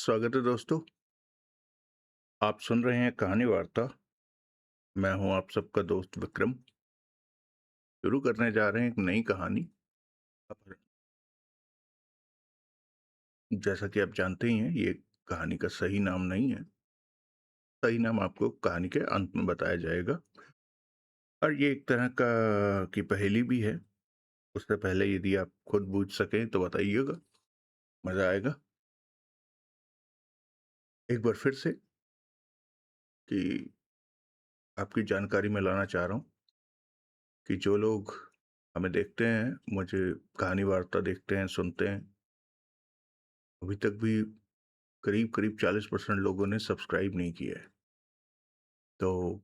स्वागत है दोस्तों। आप सुन रहे हैं कहानी वार्ता। मैं हूं आप सबका दोस्त विक्रम। शुरू करने जा रहे हैं एक नई कहानी। अपहरण। जैसा कि आप जानते ही हैं, ये कहानी का सही नाम नहीं है। सही नाम आपको कहानी के अंत में बताया जाएगा। और ये एक तरह का की पहेली भी है। उससे पहले यदि आप खुद बूझ सकें तो बताइएगा, मजा आएगा। एक बार फिर से कि आपकी जानकारी में लाना चाह रहा हूं कि जो लोग हमें देखते हैं, मुझे कहानी वार्ता देखते हैं, सुनते हैं, अभी तक भी करीब-करीब 40% लोगों ने सब्सक्राइब नहीं किया है। तो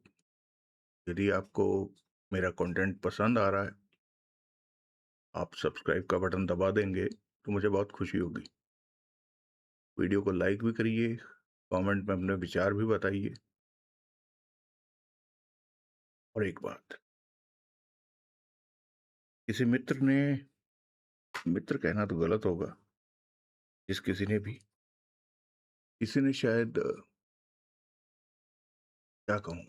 यदि आपको मेरा कंटेंट पसंद आ रहा है, आप सब्सक्राइब का बटन दबा देंगे तो मुझे बहुत खुशी होगी। वीडियो को लाइक भी करिए, कमेंट में अपने विचार भी बताइए। और एक बात, किसी मित्र कहना तो गलत होगा, जिस किसी ने भी, किसी ने शायद क्या कहूँ,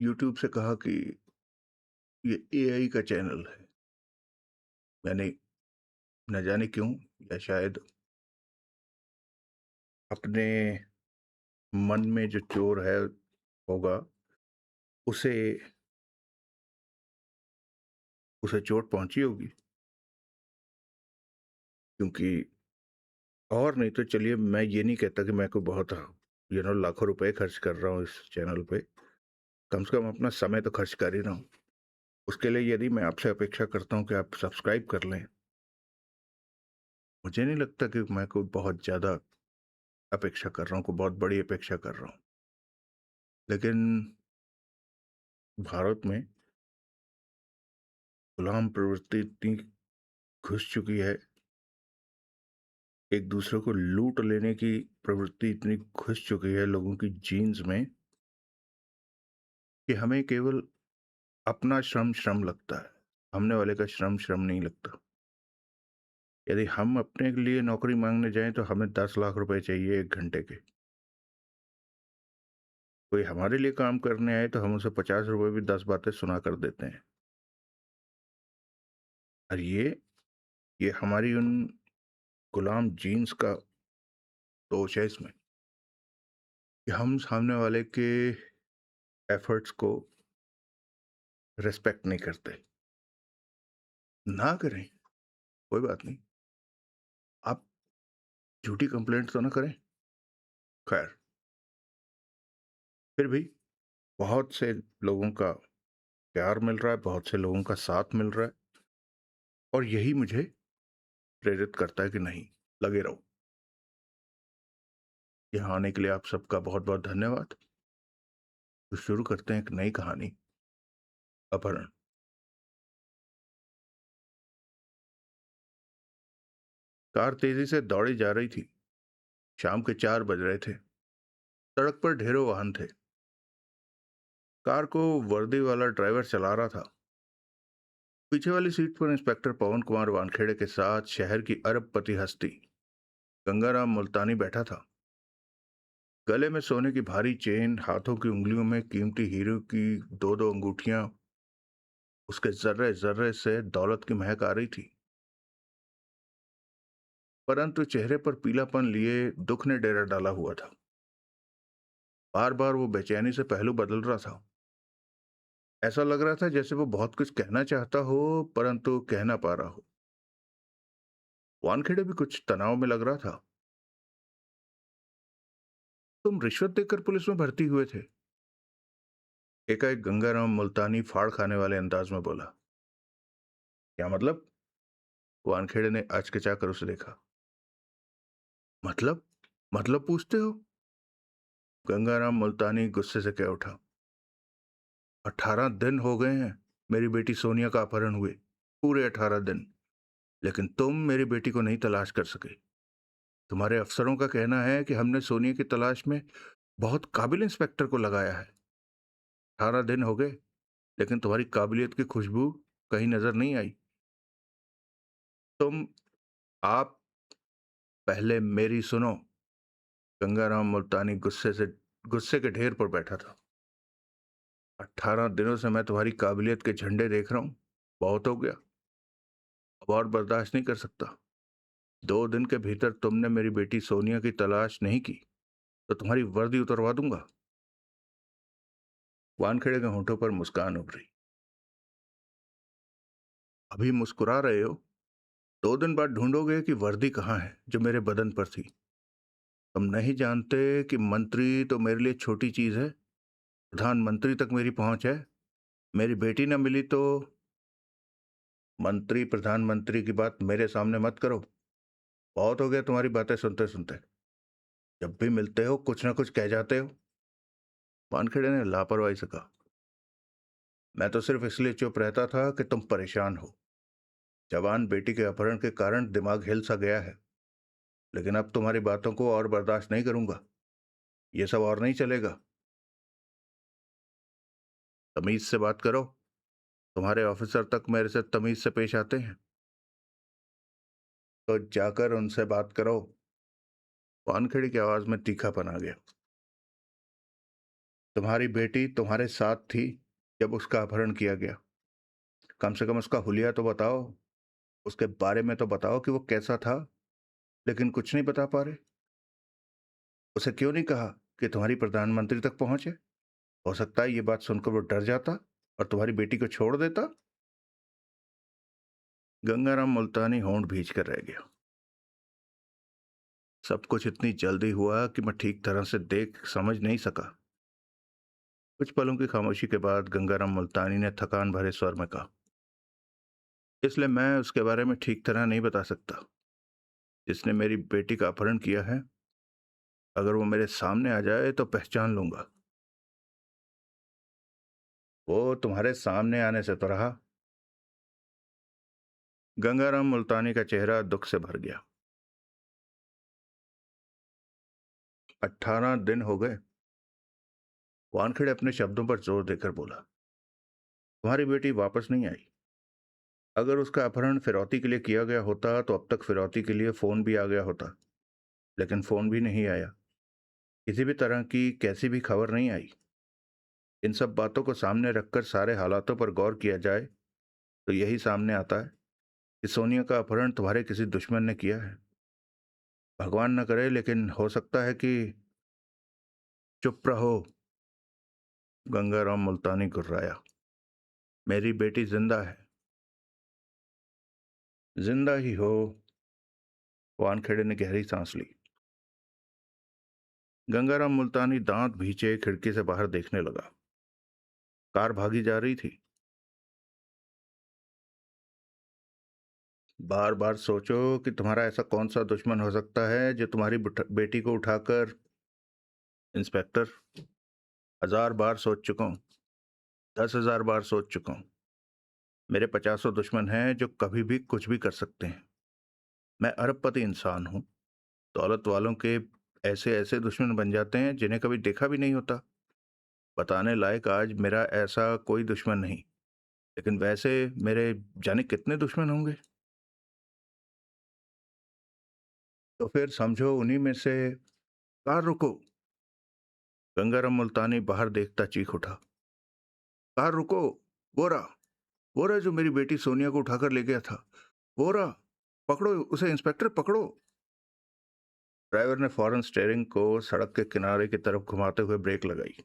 यूट्यूब से कहा कि ये एआई का चैनल है। मैंने न जाने क्यों, या शायद अपने मन में जो चोर है होगा, उसे उसे चोट पहुंची होगी। क्योंकि और नहीं तो चलिए, मैं ये नहीं कहता कि मैं कोई बहुत लाखों रुपए खर्च कर रहा हूँ इस चैनल पे। कम से कम अपना समय तो खर्च कर ही रहा हूँ। उसके लिए यदि मैं आपसे अपेक्षा करता हूँ कि आप सब्सक्राइब कर लें, मुझे नहीं लगता कि मैं कोई बहुत ज़्यादा अपेक्षा कर रहा हूँ, कोई बहुत बड़ी अपेक्षा कर रहा हूँ। लेकिन भारत में गुलाम प्रवृत्ति इतनी घुस चुकी है, एक दूसरे को लूट लेने की प्रवृत्ति इतनी घुस चुकी है लोगों की जीन्स में, कि हमें केवल अपना श्रम श्रम लगता है, सामने वाले का श्रम श्रम नहीं लगता। यदि हम अपने लिए नौकरी मांगने जाएं तो हमें 10 लाख रुपए चाहिए 1 घंटे के। कोई हमारे लिए काम करने आए तो हम उसे 50 रुपए भी 10 बातें सुना कर देते हैं। और ये हमारी उन गुलाम जीन्स का दोष है इसमें, कि हम सामने वाले के एफर्ट्स को रिस्पेक्ट नहीं करते। ना करें, कोई बात नहीं, आप झूठी कंप्लेंट तो ना करें। खैर, फिर भी बहुत से लोगों का प्यार मिल रहा है, बहुत से लोगों का साथ मिल रहा है, और यही मुझे प्रेरित करता है कि नहीं, लगे रहो। यहाँ आने के लिए आप सबका बहुत बहुत धन्यवाद। तो शुरू करते हैं एक नई कहानी, अपहरण। कार तेजी से दौड़ी जा रही थी। शाम के 4 बज रहे थे। सड़क पर ढेरों वाहन थे। कार को वर्दी वाला ड्राइवर चला रहा था। पीछे वाली सीट पर इंस्पेक्टर पवन कुमार वानखेड़े के साथ शहर की अरबपति हस्ती गंगाराम मुल्तानी बैठा था। गले में सोने की भारी चेन, हाथों की उंगलियों में कीमती हीरो की दो दो अंगूठियां, उसके जर्रे जर्रे से दौलत की महक आ रही थी। परंतु चेहरे पर पीलापन लिए दुख ने डेरा डाला हुआ था। बार बार वो बेचैनी से पहलू बदल रहा था। ऐसा लग रहा था जैसे वो बहुत कुछ कहना चाहता हो, परंतु कह ना पा रहा हो। वानखेड़े भी कुछ तनाव में लग रहा था। तुम रिश्वत देकर पुलिस में भर्ती हुए थे? एकाएक गंगाराम मुल्तानी फाड़ खाने वाले अंदाज में बोला। क्या मतलब? वानखेड़े ने आचकिचा कर उसे देखा। मतलब? मतलब पूछते हो? गंगाराम मुल्तानी गुस्से से कह उठा। 18 दिन हो गए हैं मेरी बेटी सोनिया का अपहरण हुए, पूरे 18 दिन। लेकिन तुम मेरी बेटी को नहीं तलाश कर सके। तुम्हारे अफसरों का कहना है कि हमने सोनिया की तलाश में बहुत काबिल इंस्पेक्टर को लगाया है। 18 दिन हो गए, लेकिन तुम्हारी काबिलियत की खुशबू कहीं नजर नहीं आई। तुम आप पहले मेरी सुनो। गंगाराम मुल्तानी गुस्से के ढेर पर बैठा था। 18 दिनों से मैं तुम्हारी काबिलियत के झंडे देख रहा हूं। बहुत हो गया। अब और बर्दाश्त नहीं कर सकता। 2 दिन के भीतर तुमने मेरी बेटी सोनिया की तलाश नहीं की तो तुम्हारी वर्दी उतरवा दूंगा। वानखेड़े के होंठों पर मुस्कान उभरी। अभी मुस्कुरा रहे हो? 2 दिन बाद ढूंढोगे कि वर्दी कहाँ है जो मेरे बदन पर थी। तुम नहीं जानते कि मंत्री तो मेरे लिए छोटी चीज है। प्रधानमंत्री तक मेरी पहुंच है। मेरी बेटी न मिली तो। मंत्री प्रधानमंत्री की बात मेरे सामने मत करो। बहुत हो गया तुम्हारी बातें सुनते सुनते। जब भी मिलते हो कुछ ना कुछ कह जाते हो। वानखेड़े ने लापरवाही से कहा। मैं तो सिर्फ इसलिए चुप रहता था कि तुम परेशान हो। जवान बेटी के अपहरण के कारण दिमाग हिल सा गया है। लेकिन अब तुम्हारी बातों को और बर्दाश्त नहीं करूंगा। ये सब और नहीं चलेगा। तमीज से बात करो। तुम्हारे ऑफिसर तक मेरे से तमीज से पेश आते हैं। तो जाकर उनसे बात करो। वानखेड़े की आवाज में तीखापन आ गया। तुम्हारी बेटी तुम्हारे साथ थी जब उसका अपहरण किया गया। कम से कम उसका हुलिया तो बताओ। उसके बारे में तो बताओ कि वो कैसा था। लेकिन कुछ नहीं बता पा रहे। उसे क्यों नहीं कहा कि तुम्हारी प्रधानमंत्री तक पहुंचे? हो सकता है ये बात सुनकर वो डर जाता और तुम्हारी बेटी को छोड़ देता। गंगाराम मुल्तानी होंठ भींच कर रह गया। सब कुछ इतनी जल्दी हुआ कि मैं ठीक तरह से देख समझ नहीं सका। कुछ पलों की खामोशी के बाद गंगाराम मुल्तानी ने थकान भरे स्वर में कहा, इसलिए मैं उसके बारे में ठीक तरह नहीं बता सकता। जिसने मेरी बेटी का अपहरण किया है, अगर वो मेरे सामने आ जाए तो पहचान लूंगा। वो तुम्हारे सामने आने से तो रहा। गंगाराम मुल्तानी का चेहरा दुख से भर गया। 18 दिन हो गए। वानखेड़े अपने शब्दों पर जोर देकर बोला, तुम्हारी बेटी वापस नहीं आई। अगर उसका अपहरण फिरौती के लिए किया गया होता तो अब तक फिरौती के लिए फोन भी आ गया होता। लेकिन फोन भी नहीं आया। किसी भी तरह की कैसी भी खबर नहीं आई। इन सब बातों को सामने रखकर सारे हालातों पर गौर किया जाए तो यही सामने आता है कि सोनिया का अपहरण तुम्हारे किसी दुश्मन ने किया है। भगवान न करे, लेकिन हो सकता है कि। चुप रहो। गंगाराम मुल्तानी गुर्राया। मेरी बेटी जिंदा है। जिंदा ही हो। वानखेड़े ने गहरी सांस ली। गंगाराम मुल्तानी दांत भींचे खिड़की से बाहर देखने लगा। कार भागी जा रही थी। बार बार सोचो कि तुम्हारा ऐसा कौन सा दुश्मन हो सकता है जो तुम्हारी बेटी को उठाकर। इंस्पेक्टर, 1000 बार सोच चुका हूं। 10,000 बार सोच चुका हूं। मेरे 50 दुश्मन हैं जो कभी भी कुछ भी कर सकते हैं। मैं अरबपति इंसान हूं। दौलत वालों के ऐसे ऐसे दुश्मन बन जाते हैं जिन्हें कभी देखा भी नहीं होता। बताने लायक आज मेरा ऐसा कोई दुश्मन नहीं। लेकिन वैसे मेरे जाने कितने दुश्मन होंगे। तो फिर समझो उन्हीं में से। कार रुको। गंगाराम मुल्तानी बाहर देखता चीख उठा, कार रुको। वो रहा। वो रहा जो मेरी बेटी सोनिया को उठाकर ले गया था। वो रहा। पकड़ो उसे इंस्पेक्टर, पकड़ो। ड्राइवर ने फौरन स्टीयरिंग को सड़क के किनारे की तरफ घुमाते हुए ब्रेक लगाई।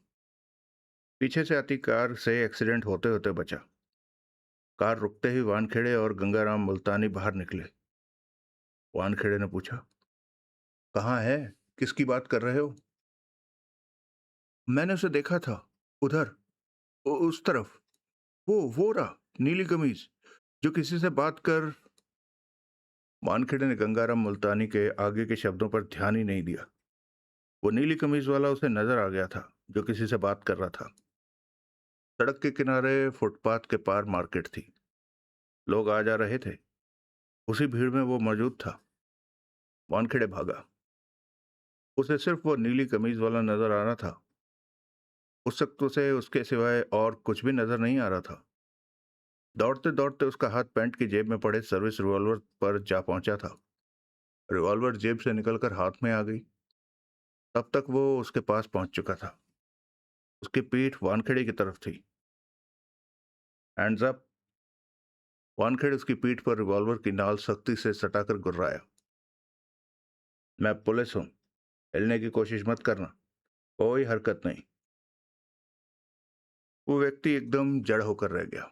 पीछे से आती कार से एक्सीडेंट होते होते बचा। कार रुकते ही वानखेड़े और गंगाराम मुल्तानी बाहर निकले। वानखेड़े ने पूछा, कहाँ है? किसकी बात कर रहे हो? मैंने उसे देखा था। उधर। उस तरफ। वो रहा। नीली कमीज जो किसी से बात कर। वानखेड़े ने गंगाराम मुल्तानी के आगे के शब्दों पर ध्यान ही नहीं दिया। वो नीली कमीज वाला उसे नजर आ गया था जो किसी से बात कर रहा था। सड़क के किनारे फुटपाथ के पार मार्केट थी। लोग आ जा रहे थे। उसी भीड़ में वो मौजूद था। वानखेड़े भागा। उसे सिर्फ वो नीली कमीज वाला नजर आ रहा था। उस वक्त उसे उसके सिवाय और कुछ भी नजर नहीं आ रहा था। दौड़ते दौड़ते उसका हाथ पैंट की जेब में पड़े सर्विस रिवॉल्वर पर जा पहुंचा था। रिवॉल्वर जेब से निकलकर हाथ में आ गई। तब तक वो उसके पास पहुंच चुका था। उसकी पीठ वानखेड़े की तरफ थी। Hands up. वानखेड़े उसकी पीठ पर रिवॉल्वर की नाल सख्ती से सटाकर गुर्राया। मैं पुलिस हूं, हिलने की कोशिश मत करना। कोई हरकत नहीं। वो व्यक्ति एकदम जड़ होकर रह गया।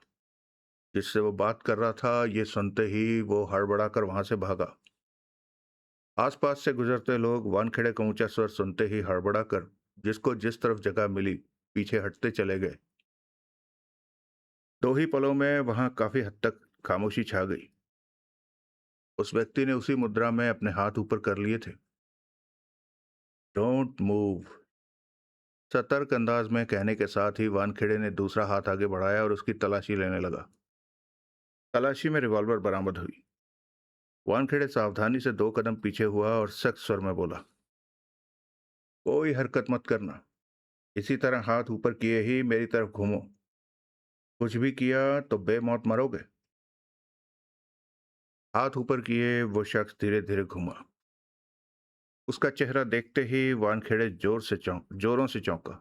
जिससे वो बात कर रहा था, ये सुनते ही वो हड़बड़ाकर वहां से भागा। आसपास से गुजरते लोग वानखेड़े का ऊंचा स्वर सुनते ही हड़बड़ाकर जिसको जिस तरफ जगह मिली पीछे हटते चले गए। दो ही पलों में वहां काफी हद तक खामोशी छा गई। उस व्यक्ति ने उसी मुद्रा में अपने हाथ ऊपर कर लिए थे। Don't move. सतर्क अंदाज में कहने के साथ ही वानखेड़े ने दूसरा हाथ आगे बढ़ाया और उसकी तलाशी लेने लगा। तलाशी में रिवॉल्वर बरामद हुई। वानखेड़े सावधानी से 2 कदम पीछे हुआ और सख्त स्वर में बोला, कोई हरकत मत करना। इसी तरह हाथ ऊपर किए ही मेरी तरफ घूमो। कुछ भी किया तो बेमौत मरोगे। हाथ ऊपर किए वो शख्स धीरे धीरे घूमा। उसका चेहरा देखते ही वानखेड़े जोरों से चौंका।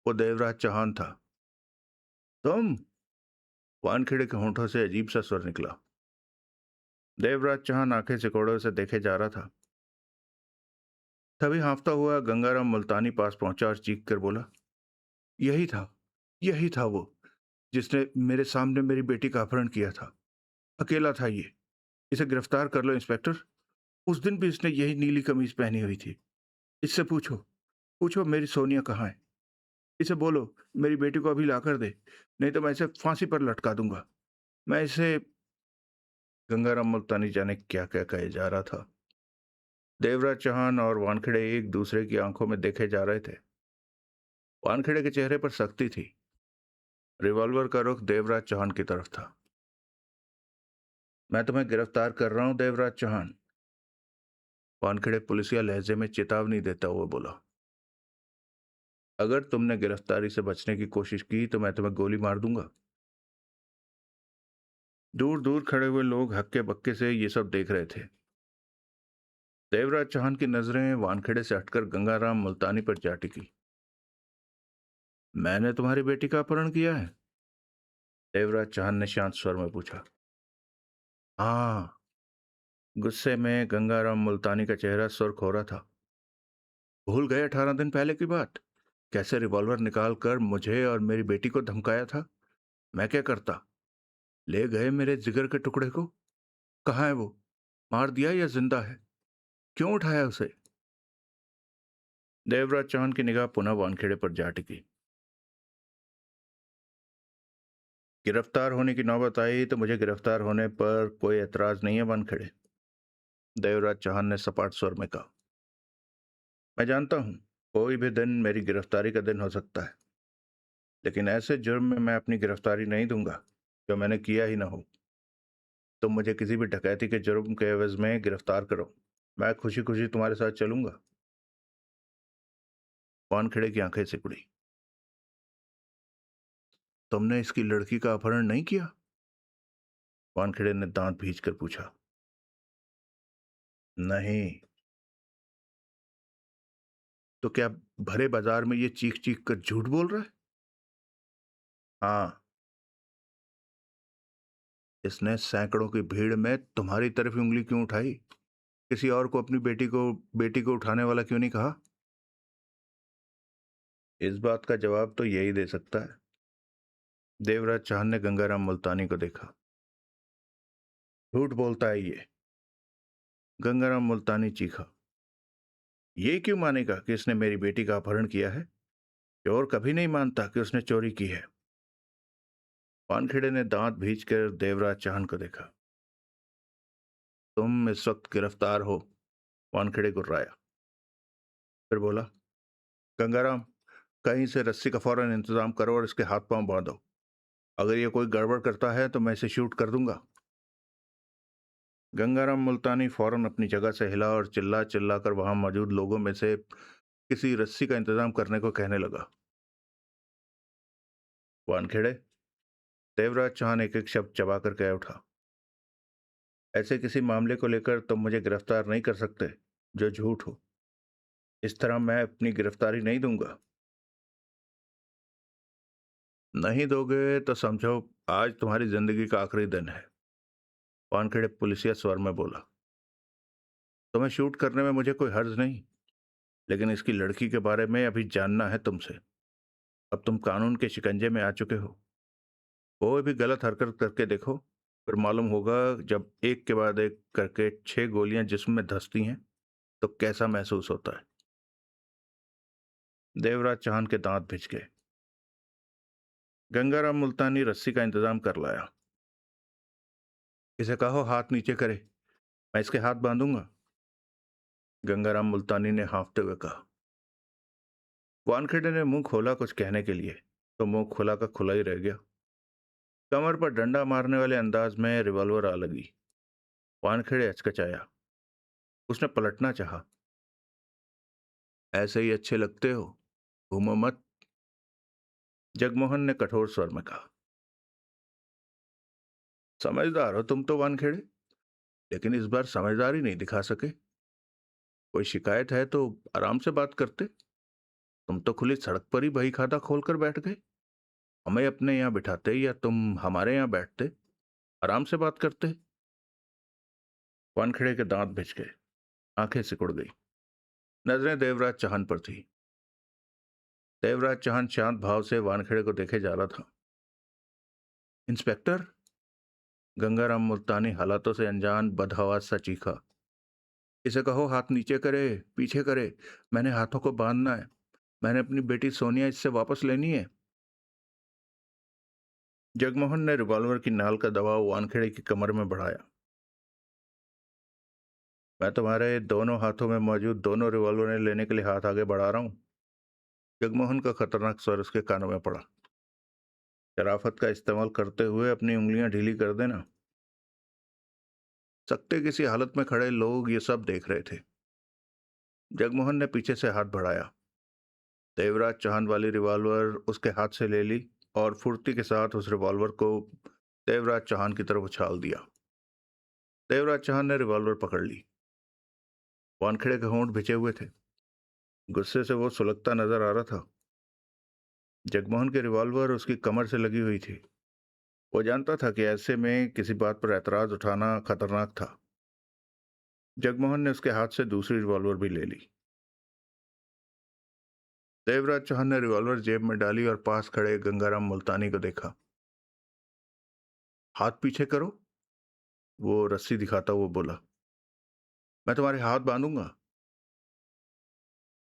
वो देवराज चौहान था। तुम? वानखेड़े के होंठों से अजीब सा स्वर निकला। देवराज चौहान आंखें सिकोड़े उसे देखे जा रहा था। तभी हाँफता हुआ गंगाराम मुल्तानी पास पहुंचा और चीख कर बोला, यही था, यही था वो जिसने मेरे सामने मेरी बेटी का अपहरण किया था। अकेला था ये। इसे गिरफ्तार कर लो इंस्पेक्टर। उस दिन भी इसने यही नीली कमीज पहनी हुई थी। इससे पूछो, पूछो मेरी सोनिया कहाँ है। इसे बोलो मेरी बेटी को अभी लाकर दे, नहीं तो मैं इसे फांसी पर लटका दूंगा। मैं इसे। गंगाराम मुल्तानी जाने क्या क्या कहे जा रहा था। देवराज चौहान और वानखेड़े एक दूसरे की आंखों में देखे जा रहे थे। वानखेड़े के चेहरे पर सख्ती थी। रिवॉल्वर का रुख देवराज चौहान की तरफ था। मैं तुम्हें गिरफ्तार कर रहा हूं देवराज चौहान। वानखेड़े पुलिसिया लहजे में चेतावनी देता हुआ बोला, अगर तुमने गिरफ्तारी से बचने की कोशिश की तो मैं तुम्हें गोली मार दूंगा। दूर दूर खड़े हुए लोग हक्के बक्के से ये सब देख रहे थे। देवराज चौहान की नजरें वानखेड़े से हटकर गंगाराम मुल्तानी पर जा टिकी। मैंने तुम्हारी बेटी का अपहरण किया है? देवराज चौहान ने शांत स्वर में पूछा। हाँ। गुस्से में गंगाराम मुल्तानी का चेहरा सुर्ख हो रहा था। भूल गए 18 दिन पहले की बात? कैसे रिवॉल्वर निकालकर मुझे और मेरी बेटी को धमकाया था? मैं क्या करता? ले गए मेरे जिगर के टुकड़े को। कहाँ है वो? मार दिया या जिंदा है? क्यों उठाया उसे? देवराज चौहान की निगाह पुनः वानखेड़े पर जा टिकी। गिरफ्तार होने की नौबत आई तो मुझे गिरफ्तार होने पर कोई एतराज नहीं है वानखेड़े। देवराज चौहान ने सपाट स्वर में कहा। मैं जानता हूं, कोई भी दिन मेरी गिरफ्तारी का दिन हो सकता है, लेकिन ऐसे जुर्म में मैं अपनी गिरफ्तारी नहीं दूंगा जो मैंने किया ही ना हो। तुम मुझे किसी भी डकैती के जुर्म के एवज में गिरफ्तार करो, मैं खुशी खुशी तुम्हारे साथ चलूंगा। वानखेड़े की आंखें सिकुड़ी। तुमने इसकी लड़की का अपहरण नहीं किया? वानखेड़े ने दांत भींच कर पूछा। नहीं। तो क्या भरे बाजार में ये चीख चीख कर झूठ बोल रहा है? हाँ। इसने सैकड़ों की भीड़ में तुम्हारी तरफ ही उंगली क्यों उठाई? किसी और को अपनी बेटी को उठाने वाला क्यों नहीं कहा? इस बात का जवाब तो यही दे सकता है। देवराज चौहान ने गंगाराम मुल्तानी को देखा। झूठ बोलता है ये। गंगाराम मुल्तानी चीखा। ये क्यों मानेगा कि इसने मेरी बेटी का अपहरण किया है? चोर कभी नहीं मानता कि उसने चोरी की है। वानखेड़े ने दांत भींचकर देवराज चौहान को देखा। तुम इस वक्त गिरफ्तार हो। वानखेड़े गुर्राया। फिर बोला, गंगाराम, कहीं से रस्सी का फौरन इंतजाम करो और इसके हाथ पांव बांधो। अगर ये कोई गड़बड़ करता है तो मैं इसे शूट कर दूंगा। गंगाराम मुल्तानी फौरन अपनी जगह से हिला और चिल्ला चिल्ला कर वहां मौजूद लोगों में से किसी रस्सी का इंतजाम करने को कहने लगा। वानखेड़े। देवराज चौहान एक एक शब्द चबाकर कह उठा। ऐसे किसी मामले को लेकर तुम मुझे गिरफ्तार नहीं कर सकते जो झूठ हो। इस तरह मैं अपनी गिरफ्तारी नहीं दूंगा। नहीं दोगे तो समझो आज तुम्हारी जिंदगी का आखिरी दिन है, वानखेड़े पुलिसिया स्वर में बोला। तुम्हें शूट करने में मुझे कोई हर्ज नहीं, लेकिन इसकी लड़की के बारे में अभी जानना है तुमसे। अब तुम कानून के शिकंजे में आ चुके हो। कोई भी गलत हरकत करके देखो, फिर मालूम होगा जब एक के बाद एक करके 6 गोलियां जिस्म में धंसती हैं तो कैसा महसूस होता है। देवराज चौहान के दांत भिज गए। गंगाराम मुल्तानी रस्सी का इंतजाम कर लाया। इसे कहो हाथ नीचे करे, मैं इसके हाथ बांधूंगा, गंगाराम मुल्तानी ने हाँफते हुए कहा। वानखेड़े ने मुंह खोला कुछ कहने के लिए, तो मुंह खुला का खुला ही रह गया। कमर पर डंडा मारने वाले अंदाज में रिवॉल्वर आ लगी। वानखेड़े अचकचाया। उसने पलटना चाहा। ऐसे ही अच्छे लगते हो, घूमो मत, जगमोहन ने कठोर स्वर में कहा। समझदार हो तुम तो वानखेड़े, लेकिन इस बार समझदारी नहीं दिखा सके। कोई शिकायत है तो आराम से बात करते। तुम तो खुली सड़क पर ही बही खाता खोलकर बैठ गए। हमें अपने यहाँ बिठाते या तुम हमारे यहाँ बैठते, आराम से बात करते। वानखेड़े के दांत भिज गए, आंखें सिकुड़ गई। नजरें देवराज चौहान पर थी। देवराज चौहान शांत भाव से वानखेड़े को देखे जा रहा था। इंस्पेक्टर, गंगाराम मुल्तानी हालातों से अनजान बदहवास सा चीखा। इसे कहो हाथ नीचे करे, पीछे करे, मैंने हाथों को बांधना है, मैंने अपनी बेटी सोनिया इससे वापस लेनी है। जगमोहन ने रिवॉल्वर की नाल का दबाव वानखेड़े की कमर में बढ़ाया। मैं तुम्हारे दोनों हाथों में मौजूद दोनों रिवॉल्वर लेने के लिए हाथ आगे बढ़ा रहा हूं। जगमोहन का खतरनाक स्वर उसके कानों में पड़ा। शराफत का इस्तेमाल करते हुए अपनी उंगलियां ढीली कर देना। सख्ते किसी हालत में खड़े लोग ये सब देख रहे थे। जगमोहन ने पीछे से हाथ बढ़ाया। देवराज चौहान वाली रिवॉल्वर उसके हाथ से ले ली और फुर्ती के साथ उस रिवॉल्वर को देवराज चौहान की तरफ उछाल दिया। देवराज चौहान ने रिवॉल्वर पकड़ ली। वानखेड़े के होंठ भिजे हुए थे। गुस्से से वो सुलगता नजर आ रहा था। जगमोहन की रिवॉल्वर उसकी कमर से लगी हुई थी। वो जानता था कि ऐसे में किसी बात पर ऐतराज उठाना खतरनाक था। जगमोहन ने उसके हाथ से दूसरी रिवॉल्वर भी ले ली। देवराज चौहान ने रिवॉल्वर जेब में डाली और पास खड़े गंगाराम मुल्तानी को देखा। हाथ पीछे करो, वो रस्सी दिखाता हुआ बोला। मैं तुम्हारे हाथ बांधूंगा।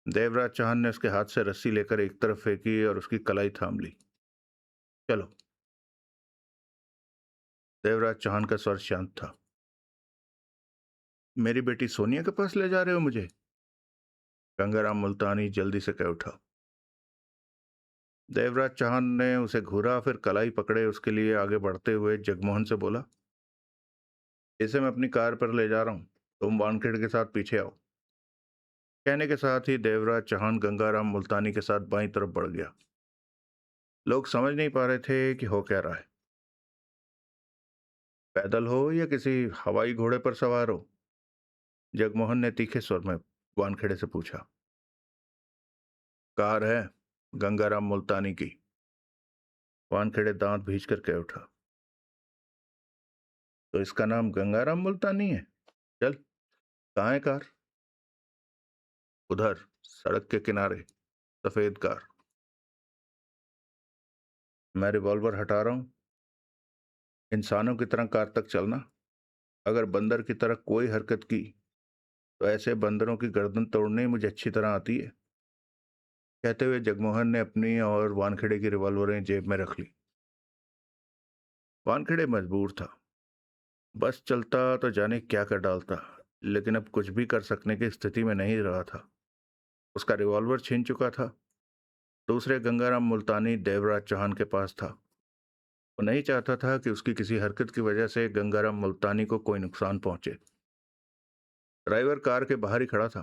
देवराज चौहान ने उसके हाथ से रस्सी लेकर एक तरफ फेंकी और उसकी कलाई थाम ली। चलो। देवराज चौहान का स्वर शांत था। मेरी बेटी सोनिया के पास ले जा रहे हो मुझे? गंगाराम मुल्तानी जल्दी से कह उठा। देवराज चौहान ने उसे घूरा, फिर कलाई पकड़े उसके लिए आगे बढ़ते हुए जगमोहन से बोला, इसे मैं अपनी कार पर ले जा रहा हूं, तुम वानखेड़े के साथ पीछे आओ। कहने के साथ ही देवराज चौहान गंगाराम मुल्तानी के साथ बाईं तरफ बढ़ गया। लोग समझ नहीं पा रहे थे कि हो क्या रहा है। पैदल हो या किसी हवाई घोड़े पर सवार हो? जगमोहन ने तीखे स्वर में वानखेड़े से पूछा। कार है, गंगाराम मुल्तानी की। वानखेड़े दांत भींच कर कह उठा। तो इसका नाम गंगाराम मुल्तानी है? चल, कहाँ है कार? उधर, सड़क के किनारे, सफेद कार। मैं रिवॉल्वर हटा रहा हूं। इंसानों की तरह कार तक चलना। अगर बंदर की तरह कोई हरकत की तो ऐसे बंदरों की गर्दन तोड़नी मुझे अच्छी तरह आती है। कहते हुए जगमोहन ने अपनी और वानखेड़े की रिवॉल्वरें जेब में रख ली। वानखेड़े मजबूर था। बस चलता तो जाने क्या कर डालता, लेकिन अब कुछ भी कर सकने की स्थिति में नहीं रहा था। उसका रिवॉल्वर छीन चुका था। दूसरे गंगाराम मुल्तानी देवराज चौहान के पास था। वो नहीं चाहता था कि उसकी किसी हरकत की वजह से गंगाराम मुल्तानी को कोई नुकसान पहुंचे। ड्राइवर कार के बाहर ही खड़ा था।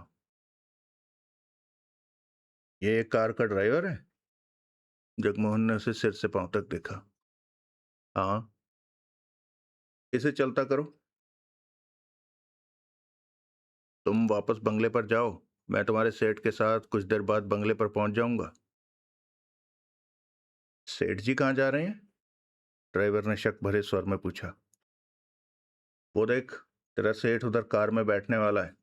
ये एक कार का ड्राइवर है? जगमोहन ने उसे सिर से पांव तक देखा। हाँ। इसे चलता करो। तुम वापस बंगले पर जाओ, मैं तुम्हारे सेठ के साथ कुछ देर बाद बंगले पर पहुंच जाऊंगा। सेठ जी कहाँ जा रहे हैं? ड्राइवर ने शक भरे स्वर में पूछा। वो देख, तेरा सेठ उधर कार में बैठने वाला है,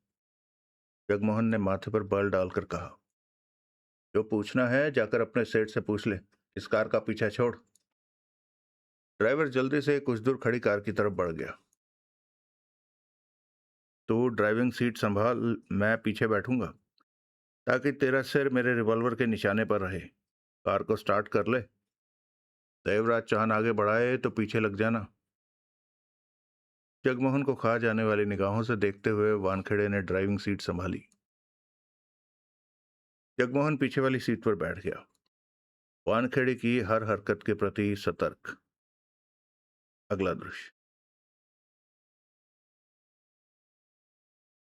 जगमोहन ने माथे पर बल डालकर कहा। जो पूछना है जाकर अपने सेठ से पूछ ले, इस कार का पीछा छोड़। ड्राइवर जल्दी से कुछ दूर खड़ी कार की तरफ बढ़ गया। तू ड्राइविंग सीट संभाल, मैं पीछे बैठूंगा, ताकि तेरा सिर मेरे रिवॉल्वर के निशाने पर रहे। कार को स्टार्ट कर ले। देवराज चांद आगे बढ़ाए तो पीछे लग जाना। जगमोहन को खा जाने वाली निगाहों से देखते हुए वानखेड़े ने ड्राइविंग सीट संभाली। जगमोहन पीछे वाली सीट पर बैठ गया, वानखेड़े की हर हरकत के प्रति सतर्क। अगला दृश्य।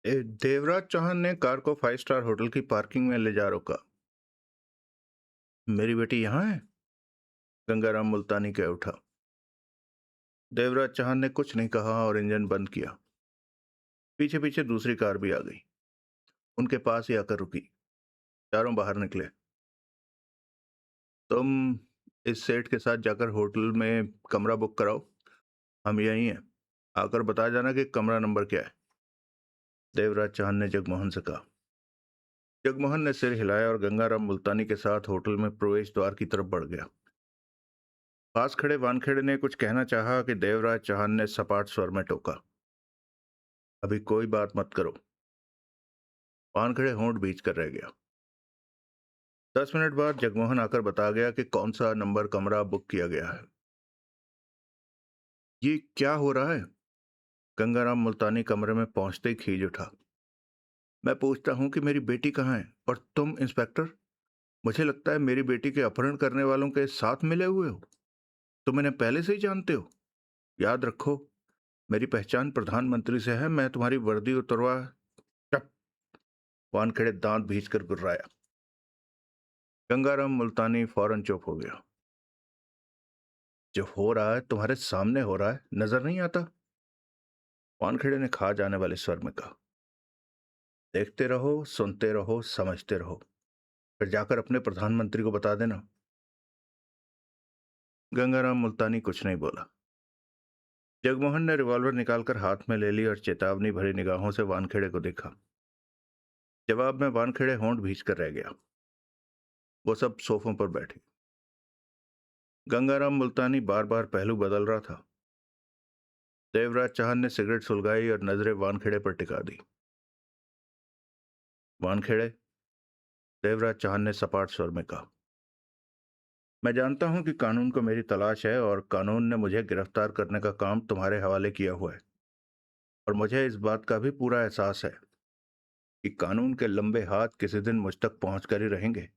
देवराज चौहान ने कार को 5 स्टार होटल की पार्किंग में ले जा रोका। मेरी बेटी यहाँ है? गंगाराम मुल्तानी कह उठा। देवराज चौहान ने कुछ नहीं कहा और इंजन बंद किया। पीछे पीछे दूसरी कार भी आ गई, उनके पास ही आकर रुकी। चारों बाहर निकले। तुम इस सेठ के साथ जाकर होटल में कमरा बुक कराओ, हम यहीं हैं। आकर बता जाना कि कमरा नंबर क्या है, देवराज चौहान ने जगमोहन से कहा। जगमोहन ने सिर हिलाया और गंगाराम मुल्तानी के साथ होटल में प्रवेश द्वार की तरफ बढ़ गया। पास खड़े वानखेड़े ने कुछ कहना चाहा कि देवराज चौहान ने सपाट स्वर में टोका। अभी कोई बात मत करो। वानखेड़े होंठ बीच कर रह गया। 10 मिनट बाद जगमोहन आकर बता गया कि कौन सा नंबर कमरा बुक किया गया है। ये क्या हो रहा है? गंगाराम मुल्तानी कमरे में पहुंचते ही खींच उठा। मैं पूछता हूं कि मेरी बेटी कहाँ है, और तुम इंस्पेक्टर, मुझे लगता है मेरी बेटी के अपहरण करने वालों के साथ मिले हुए हो। तुम इन्हें पहले से ही जानते हो। याद रखो, मेरी पहचान प्रधानमंत्री से है। मैं तुम्हारी वर्दी उतरवा। चुप! वानखेड़े दांत भींच कर गुर्राया। गंगाराम मुल्तानी फौरन चुप हो गया। जो हो रहा है तुम्हारे सामने हो रहा है, नजर नहीं आता? वानखेड़े ने खा जाने वाले स्वर में कहा। देखते रहो, सुनते रहो, समझते रहो, फिर जाकर अपने प्रधानमंत्री को बता देना। गंगाराम मुल्तानी कुछ नहीं बोला। जगमोहन ने रिवॉल्वर निकालकर हाथ में ले ली और चेतावनी भरी निगाहों से वानखेड़े को देखा। जवाब में वानखेड़े होंठ भींच कर रह गया। वो सब सोफों पर बैठे। गंगाराम मुल्तानी बार बार पहलू बदल रहा था। देवराज चौहान ने सिगरेट सुलगाई और नजरें वानखेड़े पर टिका दी। वानखेड़े, देवराज चौहान ने सपाट स्वर में कहा, मैं जानता हूं कि कानून को मेरी तलाश है और कानून ने मुझे गिरफ्तार करने का काम तुम्हारे हवाले किया हुआ है। और मुझे इस बात का भी पूरा एहसास है कि कानून के लंबे हाथ किसी दिन मुझ तक पहुंच कर ही रहेंगे।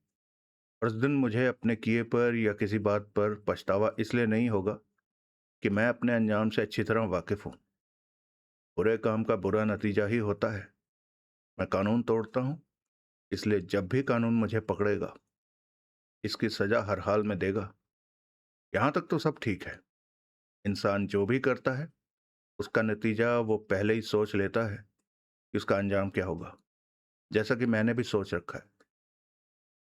और उस दिन मुझे अपने किए पर या किसी बात पर पछतावा इसलिए नहीं होगा कि मैं अपने अंजाम से अच्छी तरह वाकिफ हूं। बुरे काम का बुरा नतीजा ही होता है। मैं कानून तोड़ता हूं, इसलिए जब भी कानून मुझे पकड़ेगा, इसकी सजा हर हाल में देगा। यहां तक तो सब ठीक है। इंसान जो भी करता है, उसका नतीजा वो पहले ही सोच लेता है कि उसका अंजाम क्या होगा, जैसा कि मैंने भी सोच रखा है।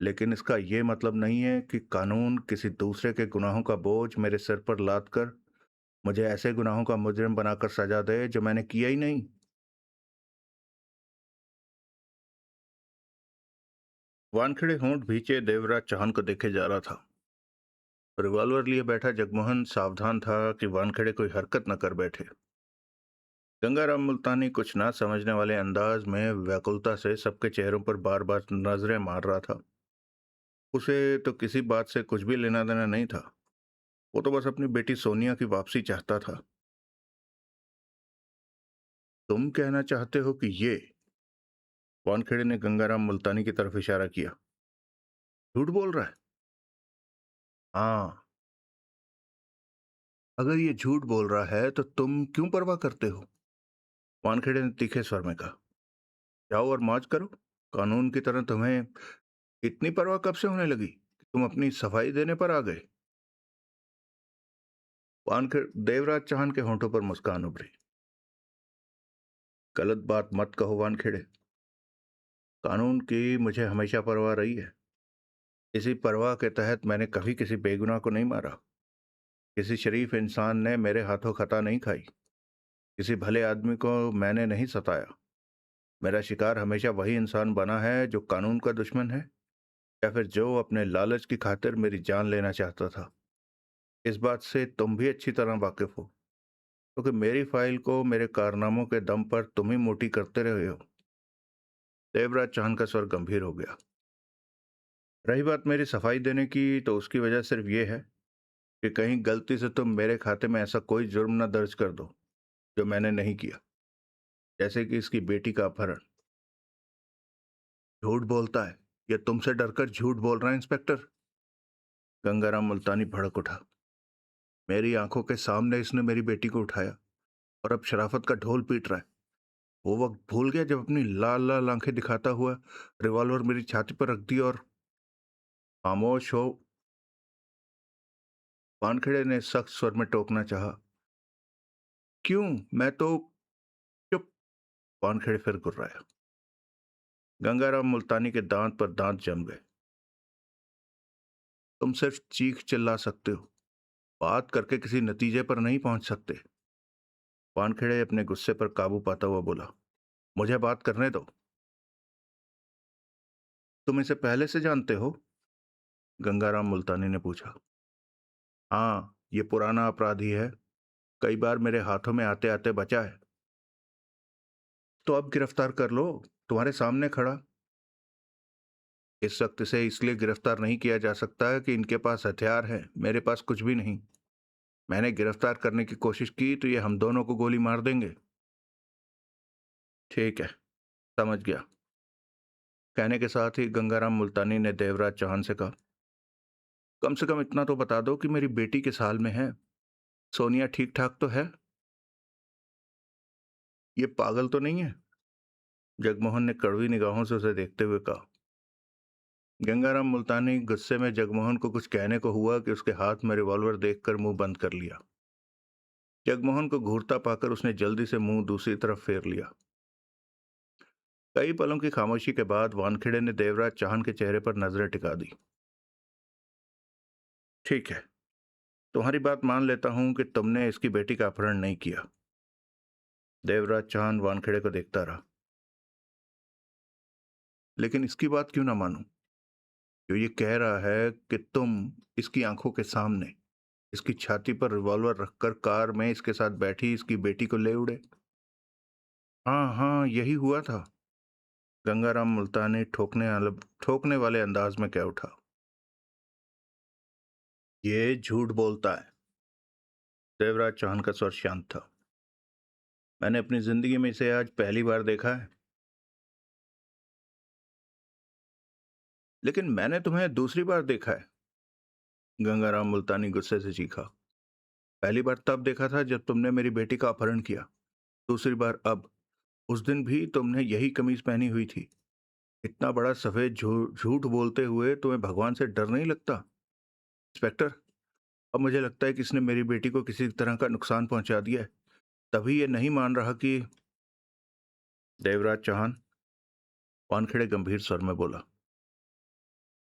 लेकिन इसका ये मतलब नहीं है कि कानून किसी दूसरे के गुनाहों का बोझ मेरे सिर पर लाद कर मुझे ऐसे गुनाहों का मुजरिम बनाकर सजा दे जो मैंने किया ही नहीं। वानखेड़े होंठ भींचे देवराज चौहान को देखे जा रहा था। रिवॉल्वर लिए बैठा जगमोहन सावधान था कि वानखेड़े कोई हरकत न कर बैठे। गंगाराम मुल्तानी कुछ ना समझने वाले अंदाज में व्याकुलता से सबके चेहरों पर बार बार नजरें मार रहा था। उसे तो किसी बात से कुछ भी लेना देना नहीं था। वो तो बस अपनी बेटी सोनिया की वापसी चाहता था। तुम कहना चाहते हो कि ये? वानखेड़े ने गंगाराम मुल्तानी की तरफ इशारा किया। झूठ बोल रहा है? हाँ। अगर ये झूठ बोल रहा है तो तुम क्यों परवाह करते हो? वानखेड़े ने तीखे स्वर में कहा। जाओ और मौज करो। कानून की तरह तुम्हें इतनी परवाह कब से होने लगी कि तुम अपनी सफाई देने पर आ गए? वानखेड़ देवराज चौहान के होंठों पर मुस्कान उभरी। गलत बात मत कहो वानखेड़े। कानून की मुझे हमेशा परवाह रही है। इसी परवाह के तहत मैंने कभी किसी बेगुनाह को नहीं मारा। किसी शरीफ इंसान ने मेरे हाथों खता नहीं खाई। किसी भले आदमी को मैंने नहीं सताया। मेरा शिकार हमेशा वही इंसान बना है जो कानून का दुश्मन है, या फिर जो अपने लालच की खातिर मेरी जान लेना चाहता था। इस बात से तुम भी अच्छी तरह वाकिफ हो, क्योंकि मेरी फाइल को मेरे कारनामों के दम पर तुम ही मोटी करते रहे हो। देवराज चौहान का स्वर गंभीर हो गया। रही बात मेरी सफाई देने की, तो उसकी वजह सिर्फ ये है कि कहीं गलती से तुम मेरे खाते में ऐसा कोई जुर्म न दर्ज कर दो जो मैंने नहीं किया, जैसे कि इसकी बेटी का अपहरण। झूठ बोलता है, या तुमसे डरकर झूठ बोल रहा है इंस्पेक्टर? गंगाराम मुल्तानी भड़क उठा। मेरी आंखों के सामने इसने मेरी बेटी को उठाया और अब शराफत का ढोल पीट रहा है। वो वक्त भूल गया जब अपनी लाल लाल आंखें दिखाता हुआ रिवॉल्वर मेरी छाती पर रख दी और खामोश हो। वानखेड़े ने सख्त स्वर में टोकना चाहा। क्यों? मैं तो चुप। वानखेड़े फिर गुर्राया। गंगाराम मुल्तानी के दांत पर दांत जम गए। तुम सिर्फ चीख चिल्ला सकते हो, बात करके किसी नतीजे पर नहीं पहुंच सकते। वानखेड़े अपने गुस्से पर काबू पाता हुआ बोला, मुझे बात करने दो। तुम इसे पहले से जानते हो? गंगाराम मुल्तानी ने पूछा। हाँ, ये पुराना अपराधी है। कई बार मेरे हाथों में आते आते बचा है। तो अब गिरफ्तार कर लो, तुम्हारे सामने खड़ा। इस वक्त इसे इसलिए गिरफ्तार नहीं किया जा सकता कि इनके पास हथियार है, मेरे पास कुछ भी नहीं। मैंने गिरफ्तार करने की कोशिश की तो ये हम दोनों को गोली मार देंगे। ठीक है, समझ गया। कहने के साथ ही गंगाराम मुल्तानी ने देवराज चौहान से कहा, कम से कम इतना तो बता दो कि मेरी बेटी किस हाल में है। सोनिया ठीक ठाक तो है? ये पागल तो नहीं है? जगमोहन ने कड़वी निगाहों से उसे देखते हुए कहा। गंगाराम मुल्तानी गुस्से में जगमोहन को कुछ कहने को हुआ कि उसके हाथ में रिवॉल्वर देखकर मुंह बंद कर लिया। जगमोहन को घूरता पाकर उसने जल्दी से मुंह दूसरी तरफ फेर लिया। कई पलों की खामोशी के बाद वानखेड़े ने देवराज चौहान के चेहरे पर नजरें टिका दी। ठीक है, तुम्हारी बात मान लेता हूं कि तुमने इसकी बेटी का अपहरण नहीं किया। देवराज चौहान वानखेड़े को देखता रहा। लेकिन इसकी बात क्यों ना मानूं, जो ये कह रहा है कि तुम इसकी आंखों के सामने इसकी छाती पर रिवॉल्वर रखकर कार में इसके साथ बैठी इसकी बेटी को ले उड़े। हाँ हाँ, यही हुआ था। गंगाराम मुल्तानी ठोकने वाले अंदाज में कह उठा। ये झूठ बोलता है। देवराज चौहान का स्वर शांत था। मैंने अपनी जिंदगी में इसे आज पहली बार देखा है। लेकिन मैंने तुम्हें दूसरी बार देखा है। गंगाराम मुल्तानी गुस्से से चीखा। पहली बार तब देखा था जब तुमने मेरी बेटी का अपहरण किया। दूसरी बार अब। उस दिन भी तुमने यही कमीज पहनी हुई थी। इतना बड़ा सफेद झूठ बोलते हुए तुम्हें भगवान से डर नहीं लगता? इंस्पेक्टर, अब मुझे लगता है कि इसने मेरी बेटी को किसी तरह का नुकसान पहुंचा दिया है, तभी ये नहीं मान रहा कि। देवराज चौहान, वानखेड़े गंभीर स्वर में बोला,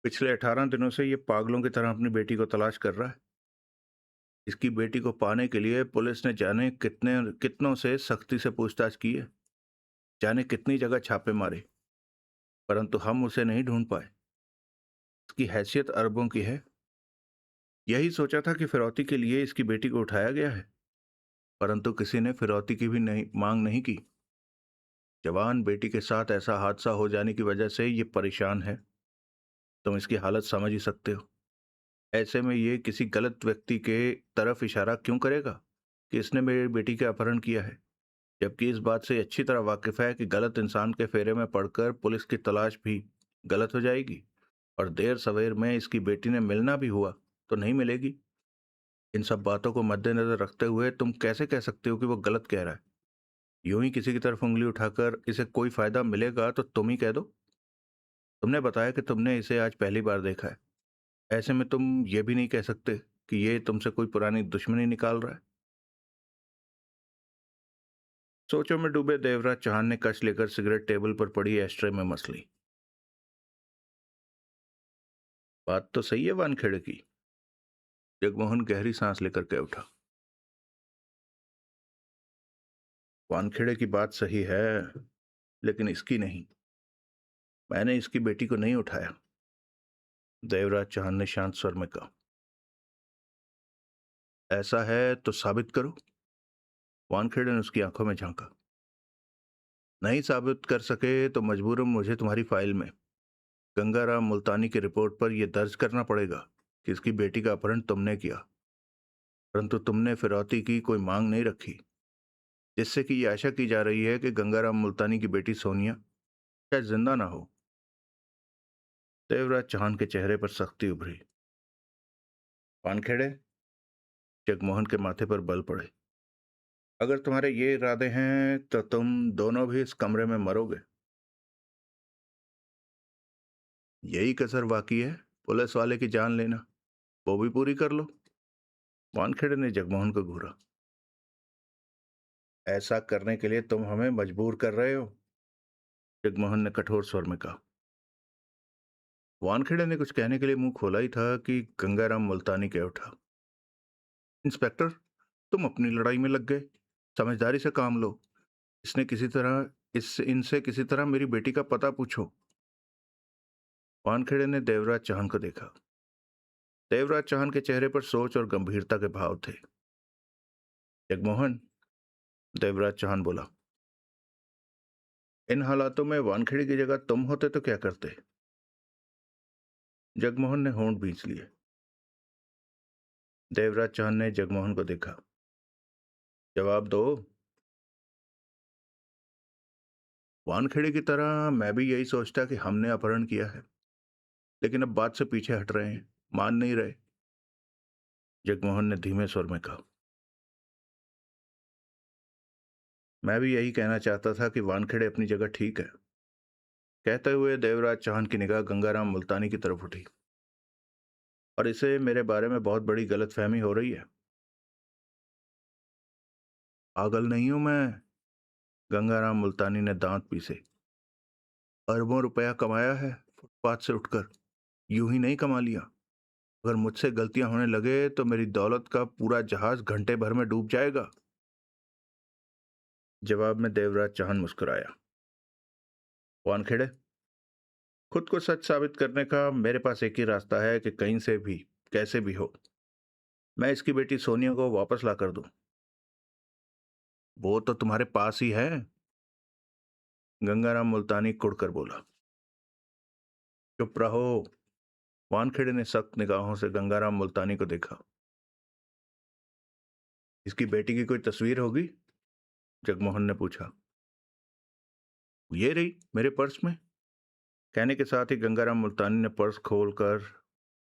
पिछले 18 दिनों से ये पागलों की तरह अपनी बेटी को तलाश कर रहा है। इसकी बेटी को पाने के लिए पुलिस ने जाने कितने कितनों से सख्ती से पूछताछ की है, जाने कितनी जगह छापे मारे, परंतु हम उसे नहीं ढूंढ पाए। इसकी हैसियत अरबों की है। यही सोचा था कि फिरौती के लिए इसकी बेटी को उठाया गया है, परंतु किसी ने फिरौती की भी नहीं मांग नहीं की। जवान बेटी के साथ ऐसा हादसा हो जाने की वजह से ये परेशान है। तुम इसकी हालत समझ ही सकते हो। ऐसे में ये किसी गलत व्यक्ति के तरफ इशारा क्यों करेगा कि इसने मेरी बेटी का अपहरण किया है, जबकि इस बात से अच्छी तरह वाकिफ है कि गलत इंसान के फेरे में पड़कर पुलिस की तलाश भी गलत हो जाएगी और देर सवेर में इसकी बेटी ने मिलना भी हुआ तो नहीं मिलेगी। इन सब बातों को मद्देनजर रखते हुए तुम कैसे कह सकते हो कि वो गलत कह रहा है? यूं ही किसी की तरफ उंगली उठाकर इसे कोई फायदा मिलेगा तो तुम ही कह दो। तुमने बताया कि तुमने इसे आज पहली बार देखा है। ऐसे में तुम ये भी नहीं कह सकते कि ये तुमसे कोई पुरानी दुश्मनी निकाल रहा है। सोचों में डूबे देवराज चौहान ने कश लेकर सिगरेट टेबल पर पड़ी एस्ट्रे में मस ली। बात तो सही है वानखेड़े की। जगमोहन गहरी सांस लेकर कह उठा। वानखेड़े की बात सही है, लेकिन इसकी नहीं। मैंने इसकी बेटी को नहीं उठाया। देवराज चौहान ने शांत स्वर में कहा। ऐसा है तो साबित करो। वानखेड़े ने उसकी आंखों में झांका। नहीं साबित कर सके तो मजबूरन मुझे तुम्हारी फाइल में गंगाराम मुल्तानी की रिपोर्ट पर यह दर्ज करना पड़ेगा कि इसकी बेटी का अपहरण तुमने किया। परंतु तुमने फिरौती की कोई मांग नहीं रखी, जिससे कि यह आशा की जा रही है कि गंगाराम मुल्तानी की बेटी सोनिया शायद जिंदा ना हो। देवराज चौहान के चेहरे पर सख्ती उभरी। वानखेड़े, जगमोहन के माथे पर बल पड़े। अगर तुम्हारे ये इरादे हैं तो तुम दोनों भी इस कमरे में मरोगे। यही कसर बाकी है, पुलिस वाले की जान लेना। वो भी पूरी कर लो। वानखेड़े ने जगमोहन को घूरा। ऐसा करने के लिए तुम हमें मजबूर कर रहे हो, जगमोहन ने कठोर स्वर में कहा। वानखेड़े ने कुछ कहने के लिए मुंह खोला ही था कि गंगाराम मुल्तानी कह उठा। इंस्पेक्टर, तुम अपनी लड़ाई में लग गए। समझदारी से काम लो। इसने किसी तरह इस इनसे किसी तरह मेरी बेटी का पता पूछो। वानखेड़े ने देवराज चौहान को देखा। देवराज चौहान के चेहरे पर सोच और गंभीरता के भाव थे। जगमोहन, देवराज चौहान बोला, इन हालातों में वानखेड़े की जगह तुम होते तो क्या करते? जगमोहन ने होंठ भींच लिए। देवराज चौहान ने जगमोहन को देखा। जवाब दो। वानखेड़े की तरह मैं भी यही सोचता कि हमने अपहरण किया है, लेकिन अब बात से पीछे हट रहे हैं, मान नहीं रहे। जगमोहन ने धीमे स्वर में कहा। मैं भी यही कहना चाहता था कि वानखेड़े अपनी जगह ठीक है। कहते हुए देवराज चौहान की निगाह गंगाराम मुल्तानी की तरफ उठी। और इसे मेरे बारे में बहुत बड़ी गलतफहमी हो रही है। पागल नहीं हूं मैं, गंगाराम मुल्तानी ने दांत पीसे। अरबों रुपया कमाया है फुटपाथ से उठकर। यूं ही नहीं कमा लिया। अगर मुझसे गलतियां होने लगे तो मेरी दौलत का पूरा जहाज घंटे भर में डूब जाएगा। जवाब में देवराज चौहान मुस्कुराया। वानखेड़े, खुद को सच साबित करने का मेरे पास एक ही रास्ता है कि कहीं से भी, कैसे भी हो, मैं इसकी बेटी सोनिया को वापस ला कर दूं। वो तो तुम्हारे पास ही है, गंगाराम मुल्तानी कुड़कर बोला। चुप रहो। वानखेड़े ने सख्त निगाहों से गंगाराम मुल्तानी को देखा। इसकी बेटी की कोई तस्वीर होगी? जगमोहन ने पूछा। ये रही मेरे पर्स में। कहने के साथ ही गंगाराम मुल्तानी ने पर्स खोलकर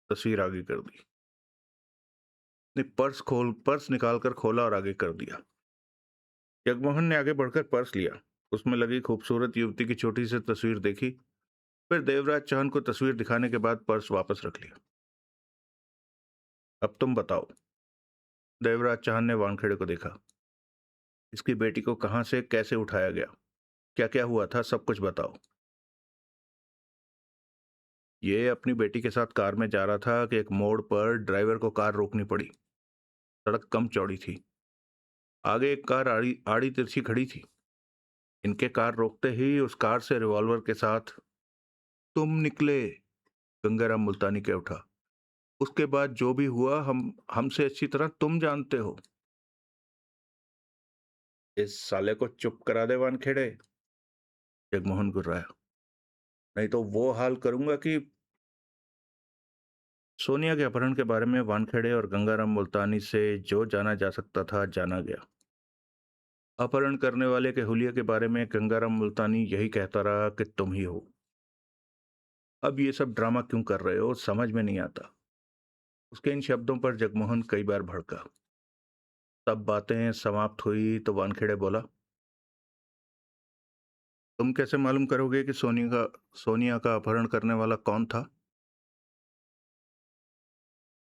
तस्वीर आगे कर दी। ने पर्स निकालकर खोला और आगे कर दिया। जगमोहन ने आगे बढ़कर पर्स लिया। उसमें लगी खूबसूरत युवती की छोटी सी तस्वीर देखी। फिर देवराज चौहान को तस्वीर दिखाने के बाद पर्स वापस रख लिया। अब तुम बताओ। देवराज चौहान ने वानखेड़े को देखा। इसकी बेटी को कहां से कैसे उठाया गया, क्या क्या हुआ था, सब कुछ बताओ। ये अपनी बेटी के साथ कार में जा रहा था कि एक मोड़ पर ड्राइवर को कार रोकनी पड़ी। सड़क कम चौड़ी थी। आगे एक कार आड़ी आड़ी तिरछी खड़ी थी। इनके कार रोकते ही उस कार से रिवॉल्वर के साथ तुम निकले, गंगाराम मुल्तानी कह उठा। उसके बाद जो भी हुआ हम हमसे अच्छी तरह तुम जानते हो। इस साले को चुप करा दे वानखेड़े, जगमोहन गुर्राया। नहीं तो वो हाल करूंगा कि। सोनिया के अपहरण के बारे में वानखेड़े और गंगाराम मुल्तानी से जो जाना जा सकता था जाना गया। अपहरण करने वाले के हुलिया के बारे में गंगाराम मुल्तानी यही कहता रहा कि तुम ही हो। अब ये सब ड्रामा क्यों कर रहे हो समझ में नहीं आता। उसके इन शब्दों पर जगमोहन कई बार भड़का। तब बातें समाप्त हुई तो वानखेड़े बोला, तुम कैसे मालूम करोगे कि सोनिया का अपहरण करने वाला कौन था?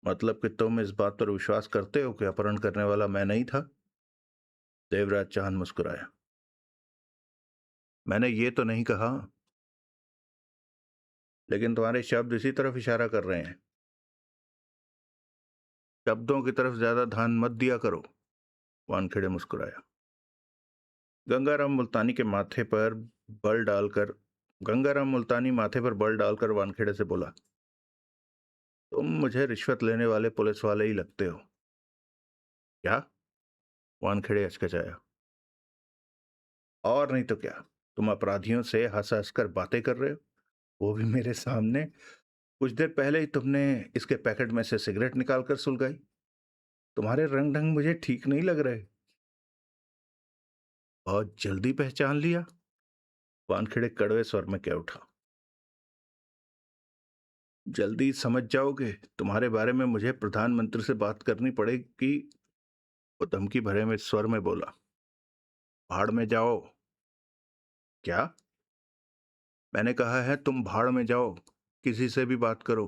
मतलब कि तुम इस बात पर विश्वास करते हो कि अपहरण करने वाला मैं नहीं था? देवराज चौहान मुस्कुराया। मैंने ये तो नहीं कहा, लेकिन तुम्हारे शब्द इसी तरफ इशारा कर रहे हैं। शब्दों की तरफ ज्यादा ध्यान मत दिया करो। वानखेड़े मुस्कुराया। गंगाराम मुल्तानी के माथे पर बल डालकर गंगाराम मुल्तानी माथे पर बल डालकर वानखेड़े से बोला, तुम मुझे रिश्वत लेने वाले पुलिस वाले ही लगते हो। क्या? वानखेड़े हचकचाया। और नहीं तो क्या, तुम अपराधियों से हंस हंस कर बातें कर रहे हो, वो भी मेरे सामने। कुछ देर पहले ही तुमने इसके पैकेट में से सिगरेट निकाल कर सुलगाई। तुम्हारे रंग ढंग मुझे ठीक नहीं लग रहे। बहुत जल्दी पहचान लिया। वानखेड़े कड़वे स्वर में कह उठा। जल्दी समझ जाओगे, तुम्हारे बारे में मुझे प्रधानमंत्री से बात करनी पड़ेगी। वो धमकी भरे में स्वर में बोला। भाड़ में जाओ। क्या? मैंने कहा है तुम भाड़ में जाओ, किसी से भी बात करो।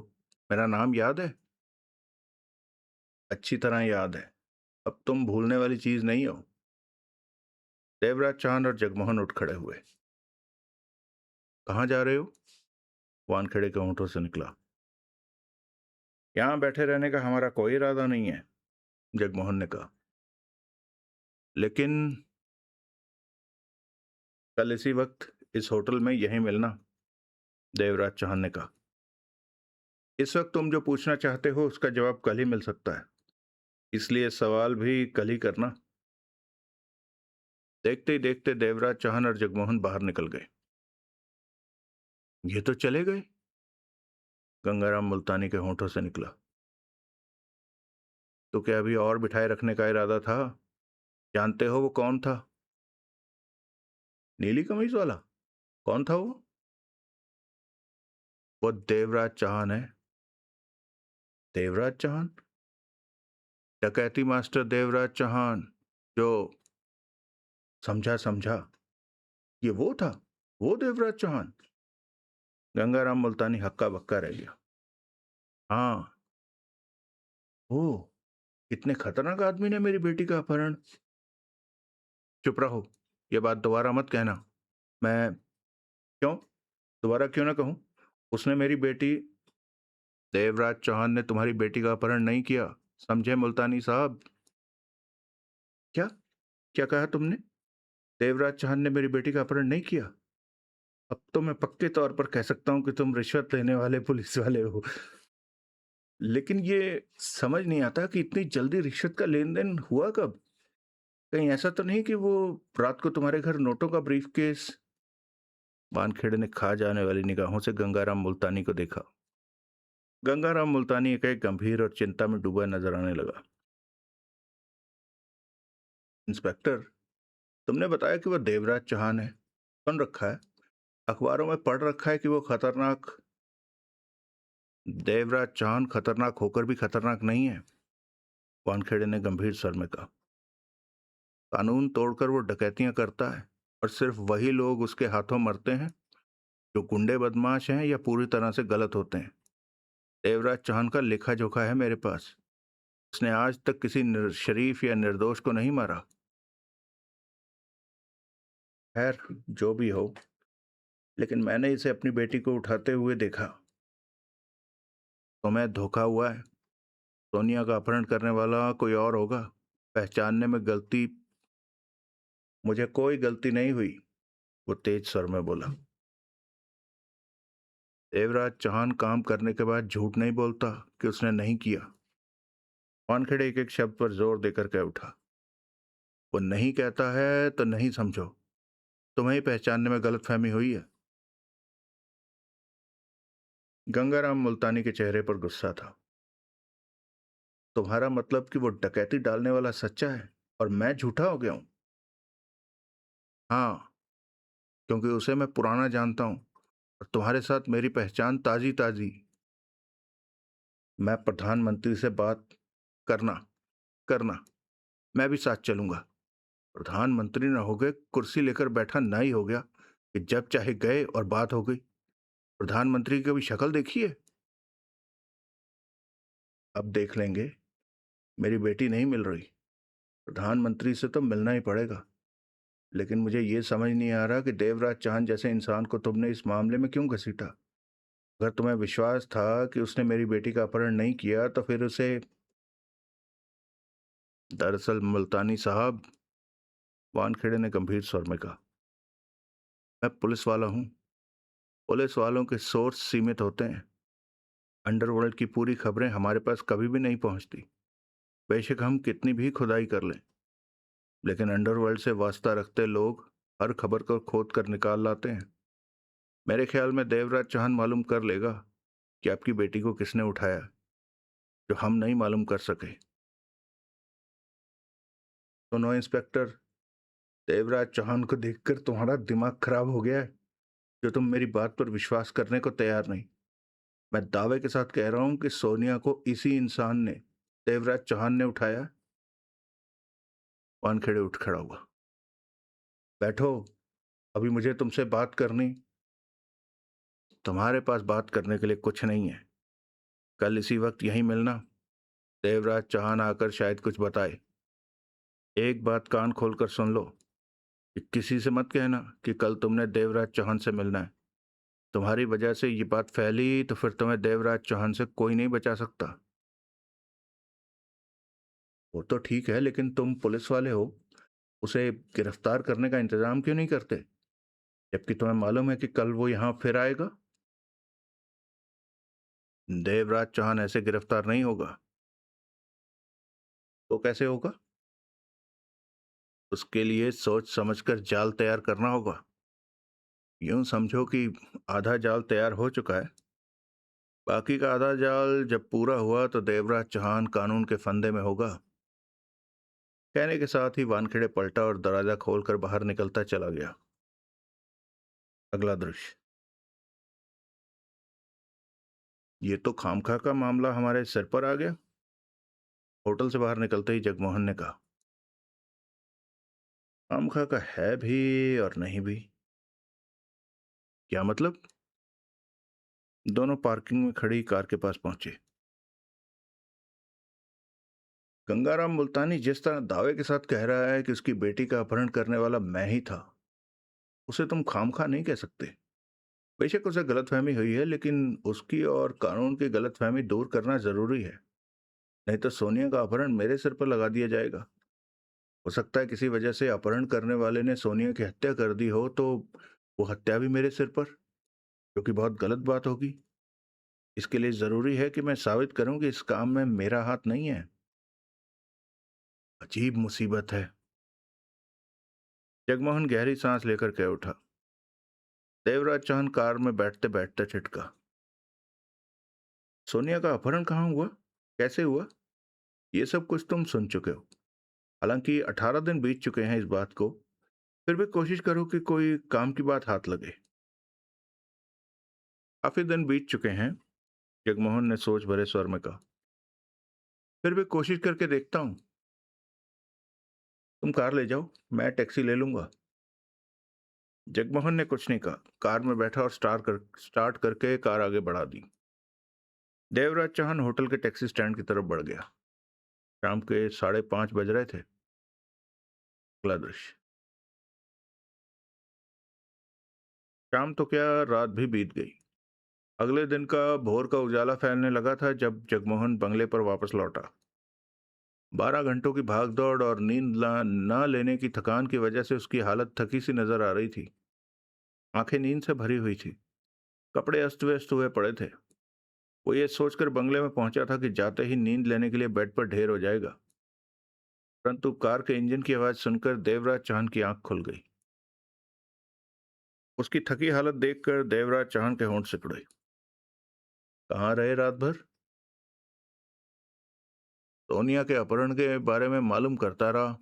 मेरा नाम याद है? अच्छी तरह याद है। अब तुम भूलने वाली चीज नहीं हो। देवराज चांद और जगमोहन उठ खड़े हुए। कहाँ जा रहे हो? वानखेड़े के होंठों से निकला। यहां बैठे रहने का हमारा कोई इरादा नहीं है, जगमोहन ने कहा। लेकिन कल इसी वक्त इस होटल में यहीं मिलना, देवराज चौहान ने कहा। इस वक्त तुम जो पूछना चाहते हो उसका जवाब कल ही मिल सकता है, इसलिए सवाल भी कल ही करना। देखते ही देखते देवराज चौहान और जगमोहन बाहर निकल गए। ये तो चले गए, गंगाराम मुल्तानी के होंठों से निकला। तो क्या अभी और बिठाए रखने का इरादा था? जानते हो वो कौन था? नीली कमीज वाला? कौन था वो? वो देवराज चौहान है। देवराज चौहान? डकैती मास्टर देवराज चौहान, जो। समझा समझा, ये वो था, वो देवराज चौहान। गंगाराम मुल्तानी हक्का बक्का रह गया। हाँ, वो। इतने खतरनाक आदमी ने मेरी बेटी का अपहरण। चुप रहो, ये बात दोबारा मत कहना। मैं। क्यों? दोबारा क्यों ना कहूं? उसने मेरी बेटी। देवराज चौहान ने तुम्हारी बेटी का अपहरण नहीं किया, समझे मुल्तानी साहब? क्या? क्या कहा तुमने? देवराज चौहान ने मेरी बेटी का अपहरण नहीं किया? अब तो मैं पक्के तौर पर कह सकता हूं कि तुम रिश्वत लेने वाले पुलिस वाले हो। लेकिन ये समझ नहीं आता कि इतनी जल्दी रिश्वत का लेन देन हुआ कब? कहीं ऐसा तो नहीं कि वो रात को तुम्हारे घर नोटों का ब्रीफकेस? वानखेड़े ने खा जाने वाली निगाहों से गंगाराम मुल्तानी को देखा। गंगाराम मुल्तानी एक गंभीर और चिंता में डूबा नजर आने लगा। इंस्पेक्टर, तुमने बताया कि वह देवराज चौहान है। सुन रखा है, अखबारों में पढ़ रखा है कि वो खतरनाक। देवराज चौहान खतरनाक होकर भी खतरनाक नहीं है, वानखेड़े ने गंभीर स्वर में कहा। कानून तोड़कर वो डकैतियां करता है, और सिर्फ वही लोग उसके हाथों मरते हैं जो गुंडे बदमाश हैं या पूरी तरह से गलत होते हैं। देवराज चौहान का लेखा जोखा है मेरे पास। उसने आज तक किसी शरीफ या निर्दोष को नहीं मारा। खैर, जो भी हो, लेकिन मैंने इसे अपनी बेटी को उठाते हुए देखा। तुम्हें धोखा हुआ है। सोनिया का अपहरण करने वाला कोई और होगा। पहचानने में गलती। मुझे कोई गलती नहीं हुई, वो तेज स्वर में बोला। देवराज चौहान काम करने के बाद झूठ नहीं बोलता कि उसने नहीं किया। वानखेड़े एक एक शब्द पर जोर देकर कह उठा। वो नहीं कहता है तो नहीं समझो। तुम्हें ही पहचानने में गलतफहमी हुई है। गंगाराम मुल्तानी के चेहरे पर गुस्सा था। तुम्हारा मतलब कि वो डकैती डालने वाला सच्चा है और मैं झूठा हो गया हूं? हाँ, क्योंकि उसे मैं पुराना जानता हूं, और तुम्हारे साथ मेरी पहचान ताजी ताजी। मैं प्रधानमंत्री से बात करना करना मैं भी साथ चलूंगा। प्रधानमंत्री न हो गए, कुर्सी लेकर बैठा ना ही हो गया कि जब चाहे गए और बात हो गई। प्रधानमंत्री की कभी शक्ल देखी है? अब देख लेंगे। मेरी बेटी नहीं मिल रही, प्रधानमंत्री से तो मिलना ही पड़ेगा। लेकिन मुझे ये समझ नहीं आ रहा कि देवराज चांद जैसे इंसान को तुमने इस मामले में क्यों घसीटा। अगर तुम्हें विश्वास था कि उसने मेरी बेटी का अपहरण नहीं किया तो फिर उसे। दरअसल मुल्तानी साहब, वानखेड़े ने गंभीर स्वर में कहा, मैं पुलिस वाला हूं। पुलिस वालों के सोर्स सीमित होते हैं। अंडरवर्ल्ड की पूरी खबरें हमारे पास कभी भी नहीं पहुंचती, बेशक हम कितनी भी खुदाई कर लें। लेकिन अंडरवर्ल्ड से वास्ता रखते लोग हर खबर को खोद कर निकाल लाते हैं। मेरे ख्याल में देवराज चौहान मालूम कर लेगा कि आपकी बेटी को किसने उठाया, जो हम नहीं मालूम कर सके। सुनो इंस्पेक्टर, देवराज चौहान को देखकर तुम्हारा दिमाग खराब हो गया है, जो तुम मेरी बात पर विश्वास करने को तैयार नहीं। मैं दावे के साथ कह रहा हूं कि सोनिया को इसी इंसान ने, देवराज चौहान ने उठाया। वानखेड़े उठ खड़ा हुआ। बैठो, अभी मुझे तुमसे बात करनी। तुम्हारे पास बात करने के लिए कुछ नहीं है। कल इसी वक्त यहीं मिलना। देवराज चौहान आकर शायद कुछ बताए। एक बात कान खोलकर सुन लो कि किसी से मत कहना कि कल तुमने देवराज चौहान से मिलना है। तुम्हारी वजह से ये बात फैली तो फिर तुम्हें देवराज चौहान से कोई नहीं बचा सकता। वो तो ठीक है, लेकिन तुम पुलिस वाले हो, उसे गिरफ्तार करने का इंतजाम क्यों नहीं करते, जबकि तुम्हें मालूम है कि कल वो यहां फिर आएगा। देवराज चौहान ऐसे गिरफ्तार नहीं होगा। तो कैसे होगा? उसके लिए सोच समझकर जाल तैयार करना होगा। यूं समझो कि आधा जाल तैयार हो चुका है, बाकी का आधा जाल जब पूरा हुआ तो देवराज चौहान कानून के फंदे में होगा। कहने के साथ ही वानखेड़े पलटा और दरवाजा खोलकर बाहर निकलता चला गया। अगला दृश्य। ये तो खामखा का मामला हमारे सिर पर आ गया। होटल से बाहर निकलते ही जगमोहन ने कहा। खामखा का है भी और नहीं भी। क्या मतलब? दोनों पार्किंग में खड़ी कार के पास पहुंचे। गंगाराम मुल्तानी जिस तरह दावे के साथ कह रहा है कि उसकी बेटी का अपहरण करने वाला मैं ही था, उसे तुम खामखा नहीं कह सकते। बेशक उसे गलतफहमी हुई है, लेकिन उसकी और कानून की गलतफहमी दूर करना जरूरी है। नहीं तो सोनिया का अपहरण मेरे सिर पर लगा दिया जाएगा। हो सकता है किसी वजह से अपहरण करने वाले ने सोनिया की हत्या कर दी हो, तो वो हत्या भी मेरे सिर पर, जो कि बहुत गलत बात होगी। इसके लिए जरूरी है कि मैं साबित करूं कि इस काम में मेरा हाथ नहीं है। अजीब मुसीबत है। जगमोहन गहरी सांस लेकर कह उठा। देवराज चौहान कार में बैठते बैठते छिटका। सोनिया का अपहरण कहाँ हुआ, कैसे हुआ, ये सब कुछ तुम सुन चुके हो। हालांकि 18 दिन बीत चुके हैं इस बात को, फिर भी कोशिश करो कि कोई काम की बात हाथ लगे। काफी दिन बीत चुके हैं, जगमोहन ने सोच भरे स्वर में कहा। फिर भी कोशिश करके देखता हूं। तुम कार ले जाओ, मैं टैक्सी ले लूंगा। जगमोहन ने कुछ नहीं कहा, कार में बैठा और स्टार्ट करके कार आगे बढ़ा दी। देवराज चौहान होटल के टैक्सी स्टैंड की तरफ बढ़ गया। शाम के 5:30 बज रहे थे। अगला दृश्य। शाम तो क्या, रात भी बीत गई। अगले दिन का भोर का उजाला फैलने लगा था जब जगमोहन बंगले पर वापस लौटा। 12 घंटों की भागदौड़ और नींद न लेने की थकान की वजह से उसकी हालत थकी सी नजर आ रही थी। आंखें नींद से भरी हुई थी। कपड़े अस्त व्यस्त हुए पड़े थे। वो ये सोचकर बंगले में पहुंचा था कि जाते ही नींद लेने के लिए बेड पर ढेर हो जाएगा, परंतु कार के इंजन की आवाज सुनकर देवराज चौहान की आंख खुल गई। उसकी थकी हालत देखकर देवराज चौहान के होंठ सिकुड़े। कहाँ रहे रात भर? सोनिया के अपहरण के बारे में मालूम करता रहा।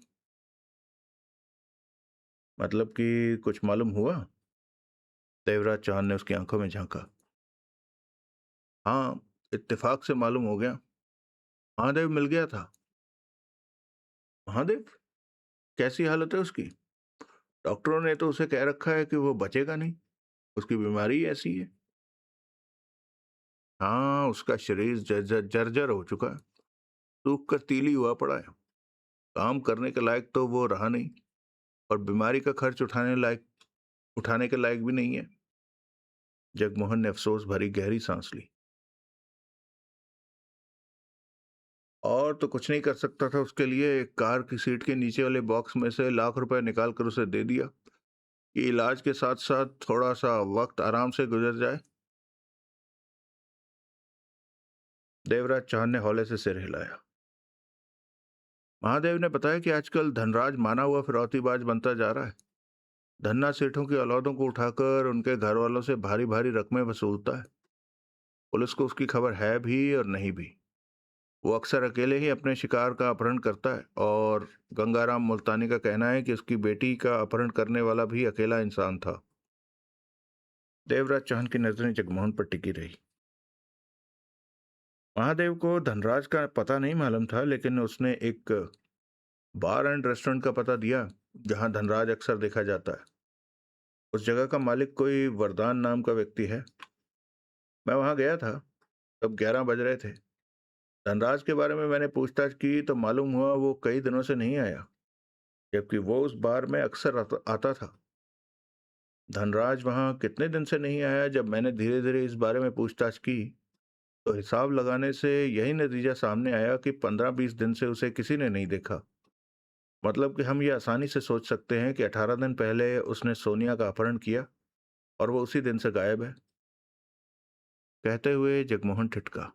मतलब कि कुछ मालूम हुआ? देवराज चौहान ने उसकी आंखों में झांका। हाँ, इत्तेफाक से मालूम हो गया। महादेव मिल गया था। महादेव? कैसी हालत है उसकी? डॉक्टरों ने तो उसे कह रखा है कि वो बचेगा नहीं, उसकी बीमारी ही ऐसी है। हाँ, उसका शरीर जर्जर हो चुका है, सूख कर तीली हुआ पड़ा है। काम करने के लायक तो वो रहा नहीं, और बीमारी का खर्च उठाने के लायक भी नहीं है। जगमोहन ने अफसोस भरी गहरी सांस ली। और तो कुछ नहीं कर सकता था उसके लिए। एक कार की सीट के नीचे वाले बॉक्स में से लाख रुपए निकाल कर उसे दे दिया कि इलाज के साथ साथ थोड़ा सा वक्त आराम से गुजर जाए। देवराज चौहान ने हौले से सिर हिलाया। महादेव ने बताया कि आजकल धनराज माना हुआ फिरौतीबाज बनता जा रहा है। धन्ना सेठों की औलादों को उठाकर उनके घर वालों से भारी भारी रकमें वसूलता है। पुलिस को उसकी खबर है भी और नहीं भी। वो अक्सर अकेले ही अपने शिकार का अपहरण करता है और गंगाराम मुल्तानी का कहना है कि उसकी बेटी का अपहरण करने वाला भी अकेला इंसान था। देवराज चौहान की नजरें जगमोहन पर टिकी रही। महादेव को धनराज का पता नहीं मालूम था, लेकिन उसने एक बार एंड रेस्टोरेंट का पता दिया जहां धनराज अक्सर देखा जाता है। उस जगह का मालिक कोई वरदान नाम का व्यक्ति है। मैं वहां गया था, तब 11 बज रहे थे। धनराज के बारे में मैंने पूछताछ की तो मालूम हुआ वो कई दिनों से नहीं आया, जबकि वो उस बार में अक्सर आता था। धनराज वहां कितने दिन से नहीं आया? जब मैंने धीरे धीरे इस बारे में पूछताछ की तो हिसाब लगाने से यही नतीजा सामने आया कि 15-20 दिन से उसे किसी ने नहीं देखा। मतलब कि हम ये आसानी से सोच सकते हैं कि 18 दिन पहले उसने सोनिया का अपहरण किया और वो उसी दिन से गायब है। कहते हुए जगमोहन ठिठका।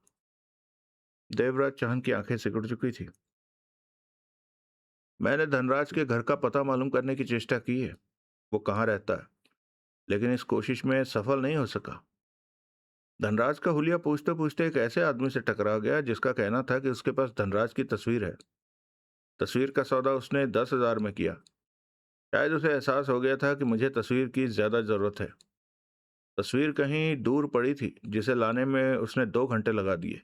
देवराज चौहान की आंखें सिकुड़ चुकी थी। मैंने धनराज के घर का पता मालूम करने की चेष्टा की है, वो कहाँ रहता है, लेकिन इस कोशिश में सफल नहीं हो सका। धनराज का हुलिया पूछते पूछते एक ऐसे आदमी से टकरा गया जिसका कहना था कि उसके पास धनराज की तस्वीर है। तस्वीर का सौदा उसने 10,000 में किया। शायद उसे एहसास हो गया था कि मुझे तस्वीर की ज्यादा जरूरत है। तस्वीर कहीं दूर पड़ी थी जिसे लाने में उसने 2 घंटे लगा दिए।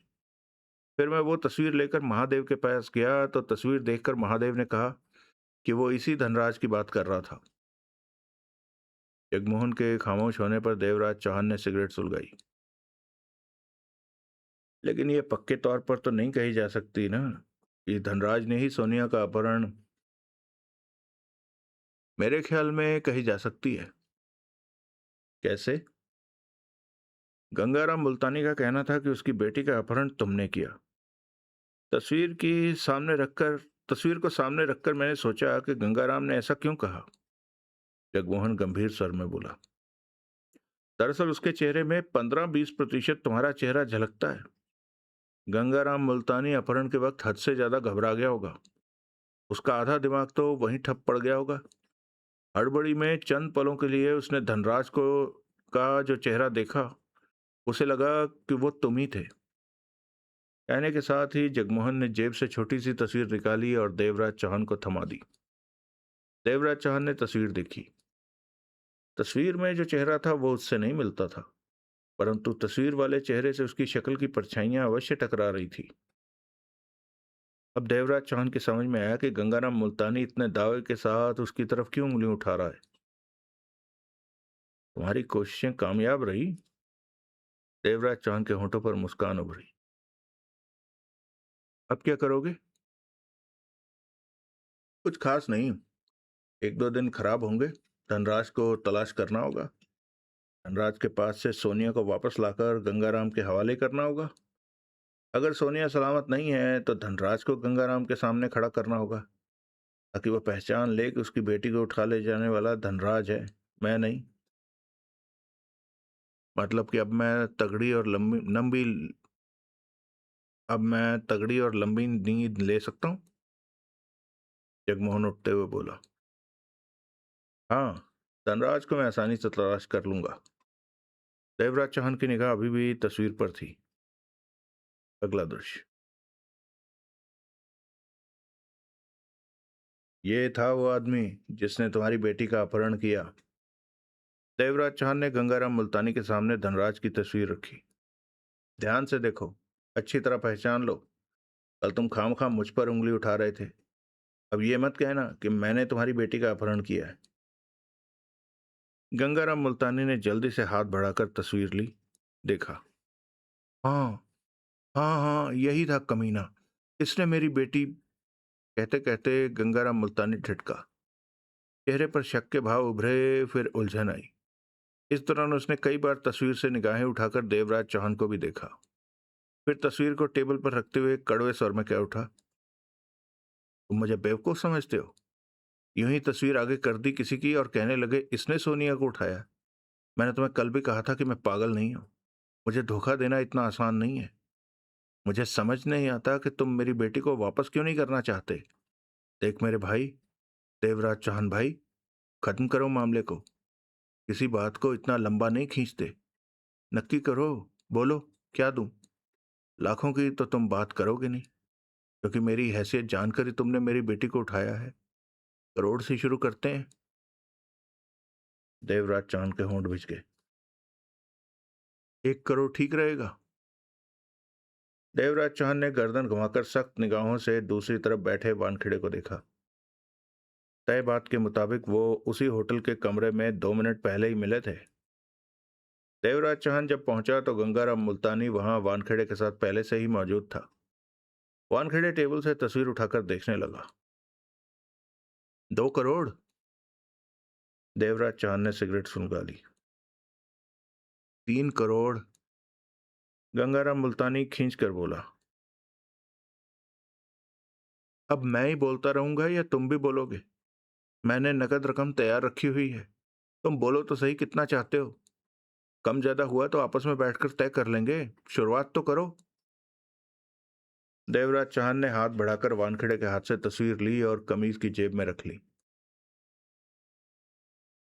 फिर मैं वो तस्वीर लेकर महादेव के पास गया तो तस्वीर देखकर महादेव ने कहा कि वो इसी धनराज की बात कर रहा था। जगमोहन के खामोश होने पर देवराज चौहान ने सिगरेट सुलगाई। लेकिन ये पक्के तौर पर तो नहीं कही जा सकती ना कि धनराज ने ही सोनिया का अपहरण। मेरे ख्याल में कही जा सकती है। कैसे? गंगाराम मुल्तानी का कहना था कि उसकी बेटी का अपहरण तुमने किया। तस्वीर की सामने रखकर तस्वीर को सामने रखकर मैंने सोचा कि गंगाराम ने ऐसा क्यों कहा। जगमोहन गंभीर स्वर में बोला, दरअसल उसके चेहरे में 15-20% तुम्हारा चेहरा झलकता है। गंगाराम मुल्तानी अपहरण के वक्त हद से ज्यादा घबरा गया होगा। उसका आधा दिमाग तो वहीं ठप पड़ गया होगा। हड़बड़ी में चंद पलों के लिए उसने धनराज को का जो चेहरा देखा, उसे लगा कि वो तुम ही थे। कहने के साथ ही जगमोहन ने जेब से छोटी सी तस्वीर निकाली और देवराज चौहान को थमा दी। देवराज चौहान ने तस्वीर देखी। तस्वीर में जो चेहरा था वो उससे नहीं मिलता था, परंतु तस्वीर वाले चेहरे से उसकी शक्ल की परछाइयां अवश्य टकरा रही थी। अब देवराज चौहान की समझ में आया कि गंगाराम मुल्तानी इतने दावे के साथ उसकी तरफ क्यों उंगली उठा रहा है। तुम्हारी कोशिशें कामयाब रही। देवराज चौहान के होंठों पर मुस्कान उभरी। अब क्या करोगे? कुछ खास नहीं। 1-2 दिन खराब होंगे। धनराज को तलाश करना होगा। धनराज के पास से सोनिया को वापस लाकर गंगाराम के हवाले करना होगा। अगर सोनिया सलामत नहीं है तो धनराज को गंगाराम के सामने खड़ा करना होगा, ताकि वह पहचान ले कि उसकी बेटी को उठा ले जाने वाला धनराज है, मैं नहीं। मतलब कि अब मैं तगड़ी और लंबी नींद ले सकता हूँ। जगमोहन उठते हुए बोला, हाँ, धनराज को मैं आसानी से तलाश कर लूंगा। देवराज चौहान की निगाह अभी भी तस्वीर पर थी। अगला दृश्य। ये था वो आदमी जिसने तुम्हारी बेटी का अपहरण किया। देवराज चौहान ने गंगाराम मुल्तानी के सामने धनराज की तस्वीर रखी। ध्यान से देखो, अच्छी तरह पहचान लो। कल तुम खामखा मुझ पर उंगली उठा रहे थे। अब ये मत कहना कि मैंने तुम्हारी बेटी का अपहरण किया है। गंगाराम मुल्तानी ने जल्दी से हाथ बढ़ाकर तस्वीर ली। देखा। हाँ, हाँ, हाँ, यही था कमीना। इसने मेरी बेटी। कहते कहते गंगाराम मुल्तानी ठिठका। चेहरे पर शक के भाव उभरे, फिर उलझन आई। इस दौरान उसने कई बार तस्वीर से निगाहें उठाकर देवराज चौहान को भी देखा। फिर तस्वीर को टेबल पर रखते हुए कड़वे स्वर में कह उठा, तुम मुझे बेवकूफ समझते हो? यूं ही तस्वीर आगे कर दी किसी की और कहने लगे, इसने सोनिया को उठाया। मैंने तुम्हें कल भी कहा था कि मैं पागल नहीं हूं। मुझे धोखा देना इतना आसान नहीं है। मुझे समझ नहीं आता कि तुम मेरी बेटी को वापस क्यों नहीं करना चाहते। देख मेरे भाई, देवराज चौहान भाई, खत्म करो मामले को। किसी बात को इतना लंबा नहीं खींचते। नक्की करो, बोलो, क्या दूं? लाखों की तो तुम बात करोगे नहीं, क्योंकि मेरी हैसियत जानकर ही तुमने मेरी बेटी को उठाया है। करोड़ से शुरू करते हैं। देवराज चांद के होंठ भिज गए। 1 करोड़ ठीक रहेगा? देवराज चौहान ने गर्दन घुमाकर सख्त निगाहों से दूसरी तरफ बैठे वानखेड़े को देखा। तय बात के मुताबिक वो उसी होटल के कमरे में 2 मिनट पहले ही मिले थे। देवराज चौहान जब पहुंचा तो गंगाराम मुल्तानी वहां वानखेड़े के साथ पहले से ही मौजूद था। वानखेड़े टेबल से तस्वीर उठाकर देखने लगा। 2 करोड़? देवराज चौहान ने सिगरेट सुलगा ली। 3 करोड़? गंगाराम मुल्तानी खींच कर बोला। अब मैं ही बोलता रहूंगा या तुम भी बोलोगे? मैंने नकद रकम तैयार रखी हुई है। तुम बोलो तो सही, कितना चाहते हो? कम ज्यादा हुआ तो आपस में बैठकर तय कर लेंगे। शुरुआत तो करो। देवराज चौहान ने हाथ बढ़ाकर वानखेड़े के हाथ से तस्वीर ली और कमीज की जेब में रख ली।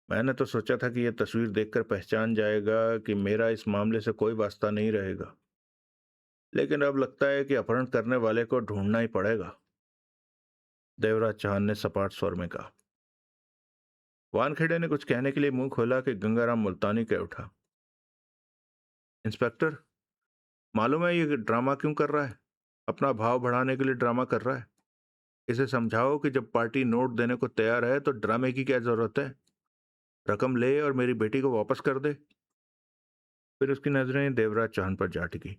मैंने तो सोचा था कि यह तस्वीर देखकर पहचान जाएगा कि मेरा इस मामले से कोई वास्ता नहीं रहेगा, लेकिन अब लगता है कि अपहरण करने वाले को ढूंढना ही पड़ेगा। देवराज चौहान ने सपाट स्वर में कहा। वानखेड़े ने कुछ कहने के लिए मुंह खोला कि गंगाराम मुल्तानी कह उठा, इंस्पेक्टर, मालूम है ये ड्रामा क्यों कर रहा है? अपना भाव बढ़ाने के लिए ड्रामा कर रहा है। इसे समझाओ कि जब पार्टी नोट देने को तैयार है तो ड्रामे की क्या जरूरत है। रकम ले और मेरी बेटी को वापस कर दे। फिर उसकी नजरें देवराज चौहान पर जा टिकी।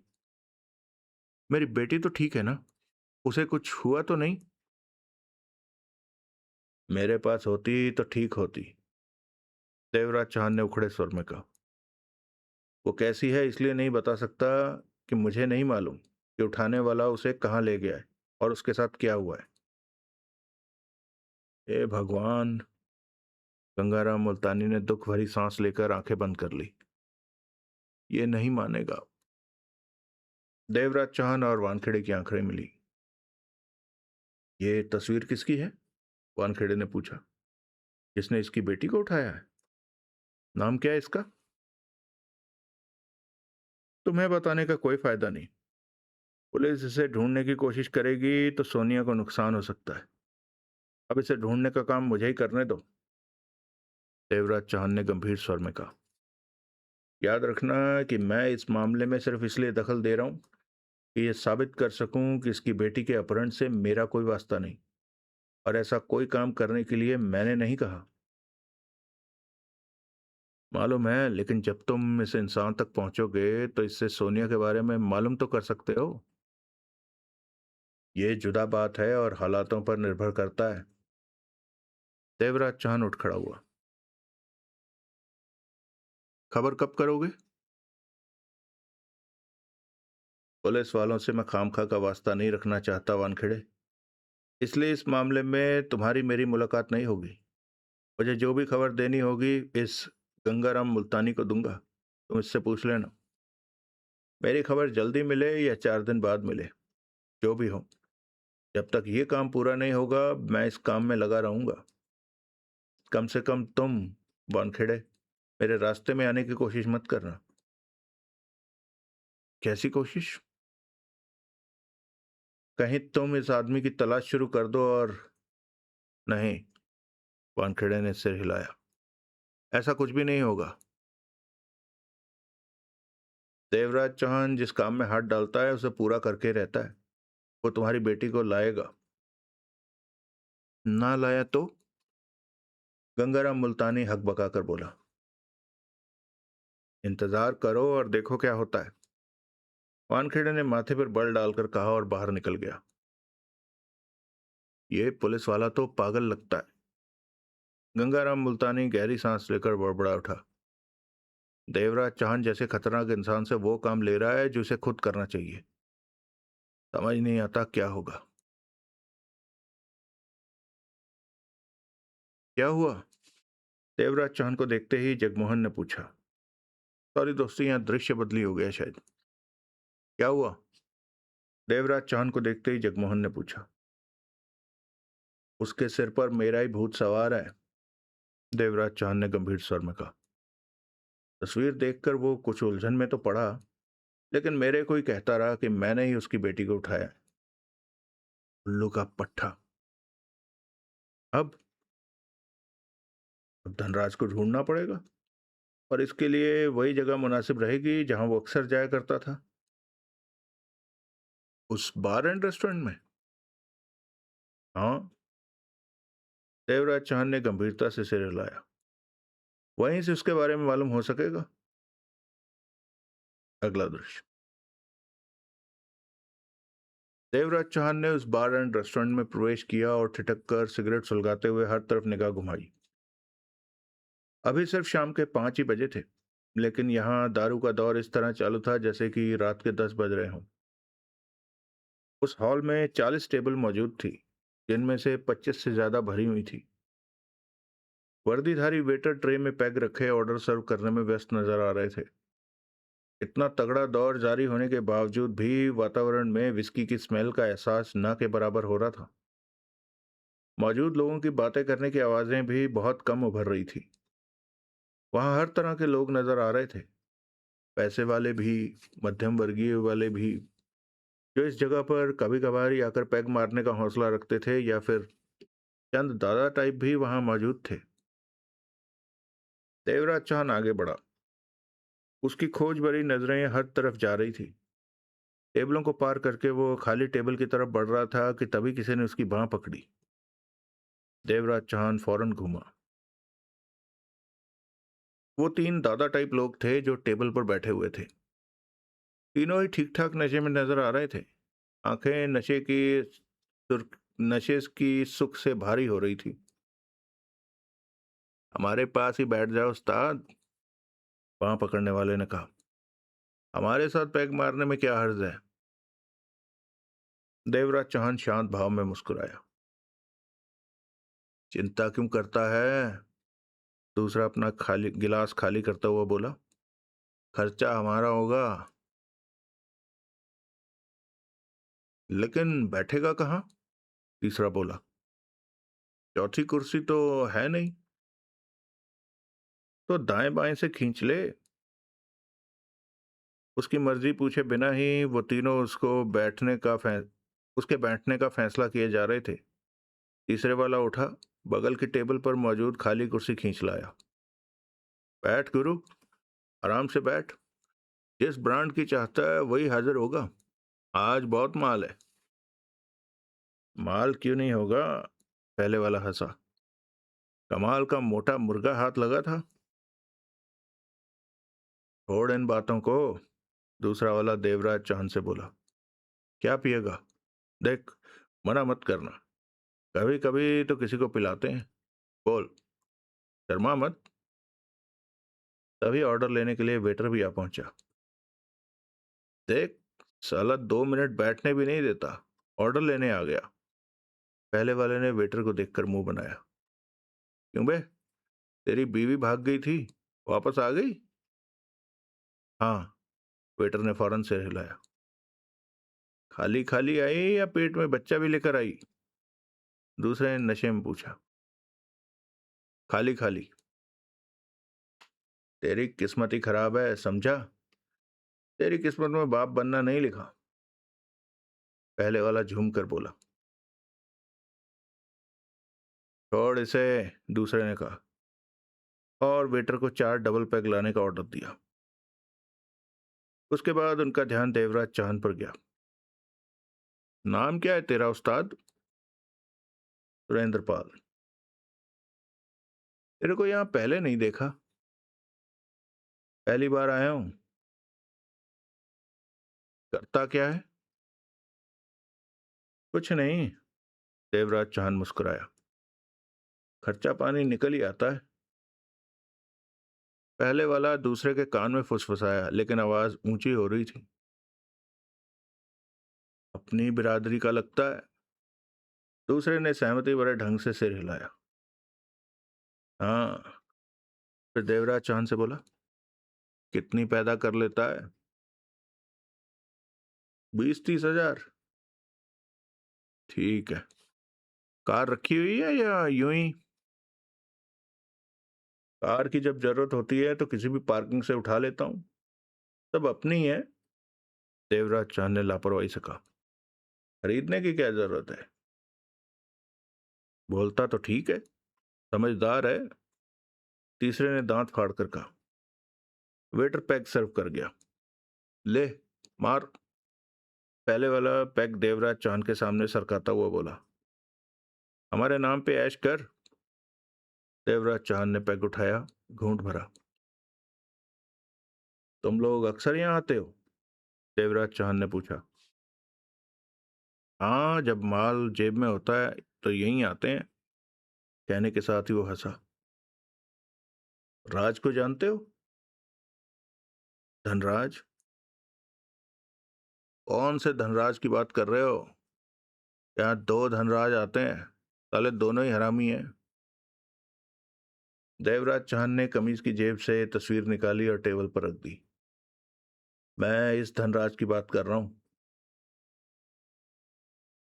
मेरी बेटी तो ठीक है ना? उसे कुछ हुआ तो नहीं? मेरे पास होती तो ठीक होती, देवराज चौहान ने उखड़े स्वर में कहा। वो कैसी है इसलिए नहीं बता सकता कि मुझे नहीं मालूम कि उठाने वाला उसे कहाँ ले गया है और उसके साथ क्या हुआ है। हे भगवान! गंगाराम मुल्तानी ने दुख भरी सांस लेकर आंखें बंद कर ली। ये नहीं मानेगा। देवराज चौहान और वानखेड़े की आंखें मिली। ये तस्वीर किसकी है? वानखेड़े ने पूछा। किसने इसकी बेटी को उठाया है? नाम क्या है इसका? तुम्हें बताने का कोई फायदा नहीं। पुलिस इसे ढूंढने की कोशिश करेगी तो सोनिया को नुकसान हो सकता है। अब इसे ढूंढने का काम मुझे ही करने दो, देवराज चौहान ने गंभीर स्वर में कहा। याद रखना कि मैं इस मामले में सिर्फ इसलिए दखल दे रहा हूं कि यह साबित कर सकूं कि इसकी बेटी के अपहरण से मेरा कोई वास्ता नहीं, और ऐसा कोई काम करने के लिए मैंने नहीं कहा। मालूम है, लेकिन जब तुम इस इंसान तक पहुंचोगे तो इससे सोनिया के बारे में मालूम तो कर सकते हो। ये जुदा बात है और हालातों पर निर्भर करता है। देवराज चौहान उठ खड़ा हुआ। खबर कब करोगे? पुलिस वालों से मैं खामखा का वास्ता नहीं रखना चाहता वानखेड़े, इसलिए इस मामले में तुम्हारी मेरी मुलाकात नहीं होगी। मुझे जो भी खबर देनी होगी इस गंगाराम मुल्तानी को दूंगा। तुम इससे पूछ लेना। मेरी खबर जल्दी मिले या 4 दिन बाद मिले, जो भी हो, जब तक ये काम पूरा नहीं होगा मैं इस काम में लगा रहूंगा। कम से कम तुम, वानखेड़े, मेरे रास्ते में आने की कोशिश मत करना। कैसी कोशिश? कहीं तुम इस आदमी की तलाश शुरू कर दो और नहीं, वानखेड़े ने सिर हिलाया। ऐसा कुछ भी नहीं होगा। देवराज चौहान जिस काम में हाथ डालता है उसे पूरा करके रहता है। वो तुम्हारी बेटी को लाएगा। ना लाया तो? गंगाराम मुल्तानी हक बकाकर बोला। इंतजार करो और देखो क्या होता है, वानखेड़े ने माथे पर बल डालकर कहा और बाहर निकल गया। ये पुलिस वाला तो पागल लगता है। गंगाराम मुल्तानी गहरी सांस लेकर बड़बड़ा उठा। देवराज चौहान जैसे खतरनाक इंसान से वो काम ले रहा है जो उसे खुद करना चाहिए। समझ नहीं आता क्या होगा। क्या हुआ? देवराज चौहान को देखते ही जगमोहन ने पूछा। सॉरी दोस्तों, यहाँ दृश्य बदली हो गया शायद। क्या हुआ? देवराज चौहान को देखते ही जगमोहन ने पूछा। उसके सिर पर मेरा ही भूत सवार है, देवराज चौहान ने गंभीर स्वर में कहा। तस्वीर देखकर वो कुछ उलझन में तो पड़ा, लेकिन मेरे को ही कहता रहा कि मैंने ही उसकी बेटी को उठाया। उल्लू का पट्टा। अब अब धनराज को ढूंढना पड़ेगा, और इसके लिए वही जगह मुनासिब रहेगी जहां वो अक्सर जाया करता था। उस बार एंड रेस्टोरेंट में? हाँ, देवराज चौहान ने गंभीरता से सिर हिलाया। वहीं से उसके बारे में मालूम हो सकेगा। अगला दृश्य। देवराज चौहान ने उस बार एंड रेस्टोरेंट में प्रवेश किया और ठिठक कर सिगरेट सुलगाते हुए हर तरफ निगाह घुमाई। अभी सिर्फ शाम के 5 ही बजे थे, लेकिन यहाँ दारू का दौर इस तरह चालू था जैसे कि रात के 10 बज रहे हों। उस हॉल में 40 टेबल मौजूद थी, जिनमें से 25 से ज्यादा भरी हुई थी। वर्दीधारी वेटर ट्रे में पैक रखे ऑर्डर सर्व करने में व्यस्त नजर आ रहे थे। इतना तगड़ा दौर जारी होने के बावजूद भी वातावरण में विस्की की स्मेल का एहसास न के बराबर हो रहा था। मौजूद लोगों की बातें करने की आवाजें भी बहुत कम उभर रही थी। वहां हर तरह के लोग नजर आ रहे थे, पैसे वाले भी, मध्यम वर्गीय वाले भी, जो इस जगह पर कभी कभार ही आकर पैग मारने का हौसला रखते थे, या फिर चंद दादा टाइप भी वहां मौजूद थे। देवराज चौहान आगे बढ़ा। उसकी खोज भरी नजरें हर तरफ जा रही थी। टेबलों को पार करके वो खाली टेबल की तरफ बढ़ रहा था कि तभी किसी ने उसकी बांह पकड़ी। देवराज चौहान फौरन घूमा। वो 3 दादा टाइप लोग थे जो टेबल पर बैठे हुए थे। तीनों ही ठीक ठाक नशे में नजर आ रहे थे। आंखें नशे की सुख से भारी हो रही थी। हमारे पास ही बैठ जाओ उस्ताद, बांह पकड़ने वाले ने कहा। हमारे साथ पैग मारने में क्या हर्ज है? देवराज चौहान शांत भाव में मुस्कुराया। चिंता क्यों करता है? दूसरा अपना खाली गिलास खाली करता हुआ बोला। खर्चा हमारा होगा। लेकिन बैठेगा कहाँ? तीसरा बोला। चौथी कुर्सी तो है नहीं। तो दाएं बाएं से खींच ले। उसकी मर्जी पूछे बिना ही वो तीनों उसके बैठने का फैसला किए जा रहे थे। तीसरे वाला उठा, बगल की टेबल पर मौजूद खाली कुर्सी खींच लाया। बैठ गुरु, आराम से बैठ। जिस ब्रांड की चाहता है वही हाजिर होगा। आज बहुत माल है। माल क्यों नहीं होगा? पहले वाला हंसा। कमाल का मोटा मुर्गा हाथ लगा था। छोड़ इन बातों को, दूसरा वाला देवराज चौहान से बोला। क्या पिएगा? देख, मना मत करना, कभी कभी तो किसी को पिलाते हैं। बोल, शर्मा मत। तभी ऑर्डर लेने के लिए वेटर भी आ पहुंचा। देख, साला 2 मिनट बैठने भी नहीं देता, ऑर्डर लेने आ गया। पहले वाले ने वेटर को देखकर मुंह बनाया। क्यों बे, तेरी बीवी भाग गई थी, वापस आ गई? हाँ, वेटर ने फौरन सिर हिलाया। खाली खाली आई या पेट में बच्चा भी लेकर आई? दूसरे ने नशे में पूछा। खाली खाली। तेरी किस्मत ही खराब है, समझा? तेरी किस्मत में बाप बनना नहीं लिखा। पहले वाला झूम कर बोला। छोड़ इसे, दूसरे ने कहा, और वेटर को 4 डबल पैग लाने का ऑर्डर दिया। उसके बाद उनका ध्यान देवराज चौहान पर गया। नाम क्या है तेरा उस्ताद? सुरेंद्र पाल। तेरे को यहाँ पहले नहीं देखा। पहली बार आया हूँ। करता क्या है? कुछ नहीं, देवराज चौहान मुस्कुराया। खर्चा पानी निकल ही आता है। पहले वाला दूसरे के कान में फुसफुसाया, लेकिन आवाज ऊंची हो रही थी। अपनी बिरादरी का लगता है। दूसरे ने सहमति भरे ढंग से सिर हिलाया। हाँ। फिर देवराज चांद से बोला, कितनी पैदा कर लेता है? 20-30 हजार। ठीक है। कार रखी हुई है या यूं ही? कार की जब जरूरत होती है तो किसी भी पार्किंग से उठा लेता हूँ। सब अपनी है। देवराज चांद ने लापरवाही से कहा, खरीदने की क्या जरूरत है? बोलता तो ठीक है, समझदार है। तीसरे ने दांत फाड़ कर कहा। वेटर पैक सर्व कर गया। ले, मार। पहले वाला पैक देवराज चांद के सामने सरकाता हुआ बोला, हमारे नाम पे ऐश कर। देवराज चांद ने पैक उठाया, घूंट भरा। तुम लोग अक्सर यहाँ आते हो? देवराज चांद ने पूछा। हाँ, जब माल जेब में होता है तो यहीं आते हैं। कहने के साथ ही वो हंसा। राज को जानते हो? धनराज? कौन से धनराज की बात कर रहे हो? यहाँ दो धनराज आते हैं, साले दोनों ही हरामी हैं। देवराज चांद ने कमीज की जेब से तस्वीर निकाली और टेबल पर रख दी। मैं इस धनराज की बात कर रहा हूँ।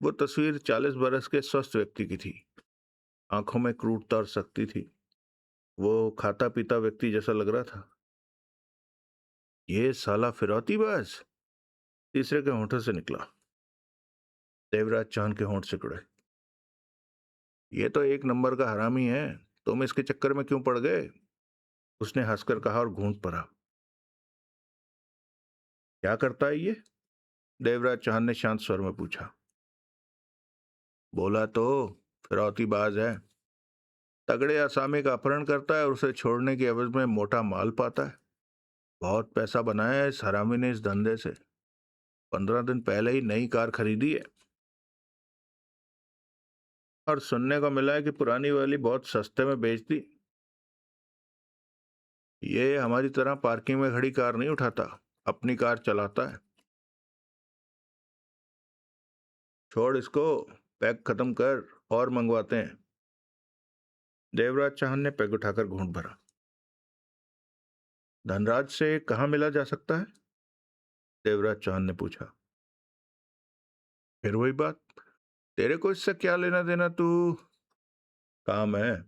वो तस्वीर 40 बरस के स्वस्थ व्यक्ति की थी। आंखों में क्रूरता और सख्ती थी। वो खाता पीता व्यक्ति जैसा लग रहा था। ये साला फिरौतीबाज, तीसरे के होंठों से निकला। देवराज चांद के होंठ सिकुड़े। ये तो एक नंबर का हरामी है, तुम इसके चक्कर में क्यों पड़ गए? उसने हंसकर कहा और घूंट भरा। क्या करता है ये? देवराज चांद ने शांत स्वर में पूछा। बोला तो, फिरौतीबाज है। तगड़े असामी का अपहरण करता है और उसे छोड़ने की एवज में मोटा माल पाता है। बहुत पैसा बनाया है इस हरामी ने इस धंधे से। 15 दिन पहले ही नई कार खरीदी है। और सुनने को मिला है कि पुरानी वाली बहुत सस्ते में बेच दी। ये हमारी तरह पार्किंग में खड़ी कार नहीं उठाता, अपनी कार चलाता है। छोड़ इसको, पैक खत्म कर, और मंगवाते हैं। देवराज चांद ने पैक उठाकर घूंट भरा। धनराज से कहाँ मिला जा सकता है? देवराज चांद ने पूछा। फिर वही बात, तेरे को इससे क्या लेना देना? तू काम है,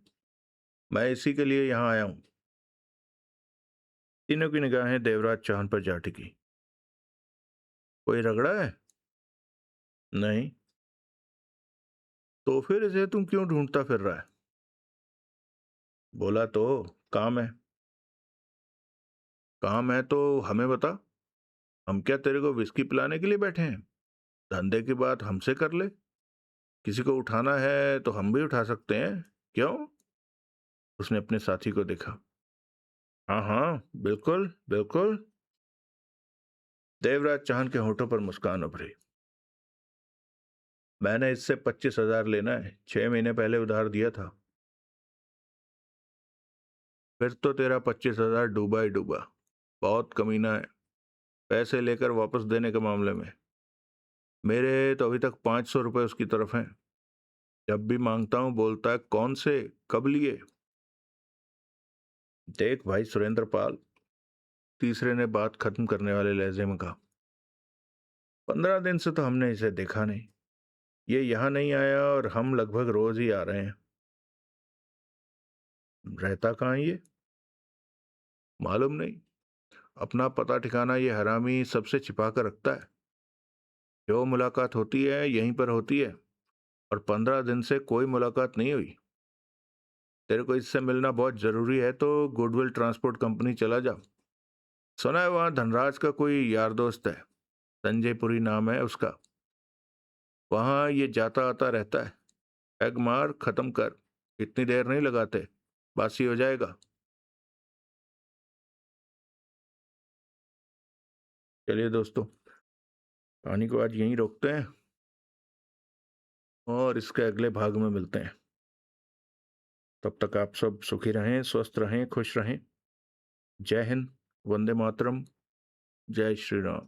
मैं इसी के लिए यहाँ आया हूँ। तीनों की निगाहें देवराज चांद पर जा टिकी। कोई रगड़ा है? नहीं। तो फिर इसे तुम क्यों ढूंढता फिर रहा है? बोला तो, काम है। काम है तो हमें बता। हम क्या तेरे को विस्की पिलाने के लिए बैठे हैं? धंधे की बात हमसे कर ले। किसी को उठाना है तो हम भी उठा सकते हैं। क्यों? उसने अपने साथी को देखा। हाँ हाँ, बिल्कुल बिल्कुल। देवराज चांद के होठों पर मुस्कान उभरी। मैंने इससे 25 हजार लेना है, 6 महीने पहले उधार दिया था। फिर तो तेरा 25 हजार डूबा ही डूबा। बहुत कमीना है पैसे लेकर वापस देने के मामले में। मेरे तो अभी तक 500 रुपए उसकी तरफ हैं। जब भी मांगता हूं बोलता है, कौन से, कब लिए? देख भाई सुरेंद्र पाल, तीसरे ने बात खत्म करने वाले लहजे में कहा, 15 दिन से तो हमने इसे देखा नहीं। ये यहाँ नहीं आया और हम लगभग रोज ही आ रहे हैं। रहता कहाँ ये? मालूम नहीं। अपना पता ठिकाना ये हरामी सबसे छिपा कर रखता है। जो मुलाकात होती है यहीं पर होती है, और 15 दिन से कोई मुलाकात नहीं हुई। तेरे को इससे मिलना बहुत जरूरी है तो गुडविल ट्रांसपोर्ट कंपनी चला जा। सुना है वहां धनराज का कोई यार दोस्त है, संजय पुरी नाम है उसका। वहां ये जाता आता रहता है। पैग मार, खत्म कर। इतनी देर नहीं लगाते, बासी हो जाएगा। चलिए दोस्तों, कहानी को आज यहीं रोकते हैं और इसके अगले भाग में मिलते हैं। तब तक आप सब सुखी रहें, स्वस्थ रहें, खुश रहें। जय हिंद, वंदे मातरम, जय श्री राम।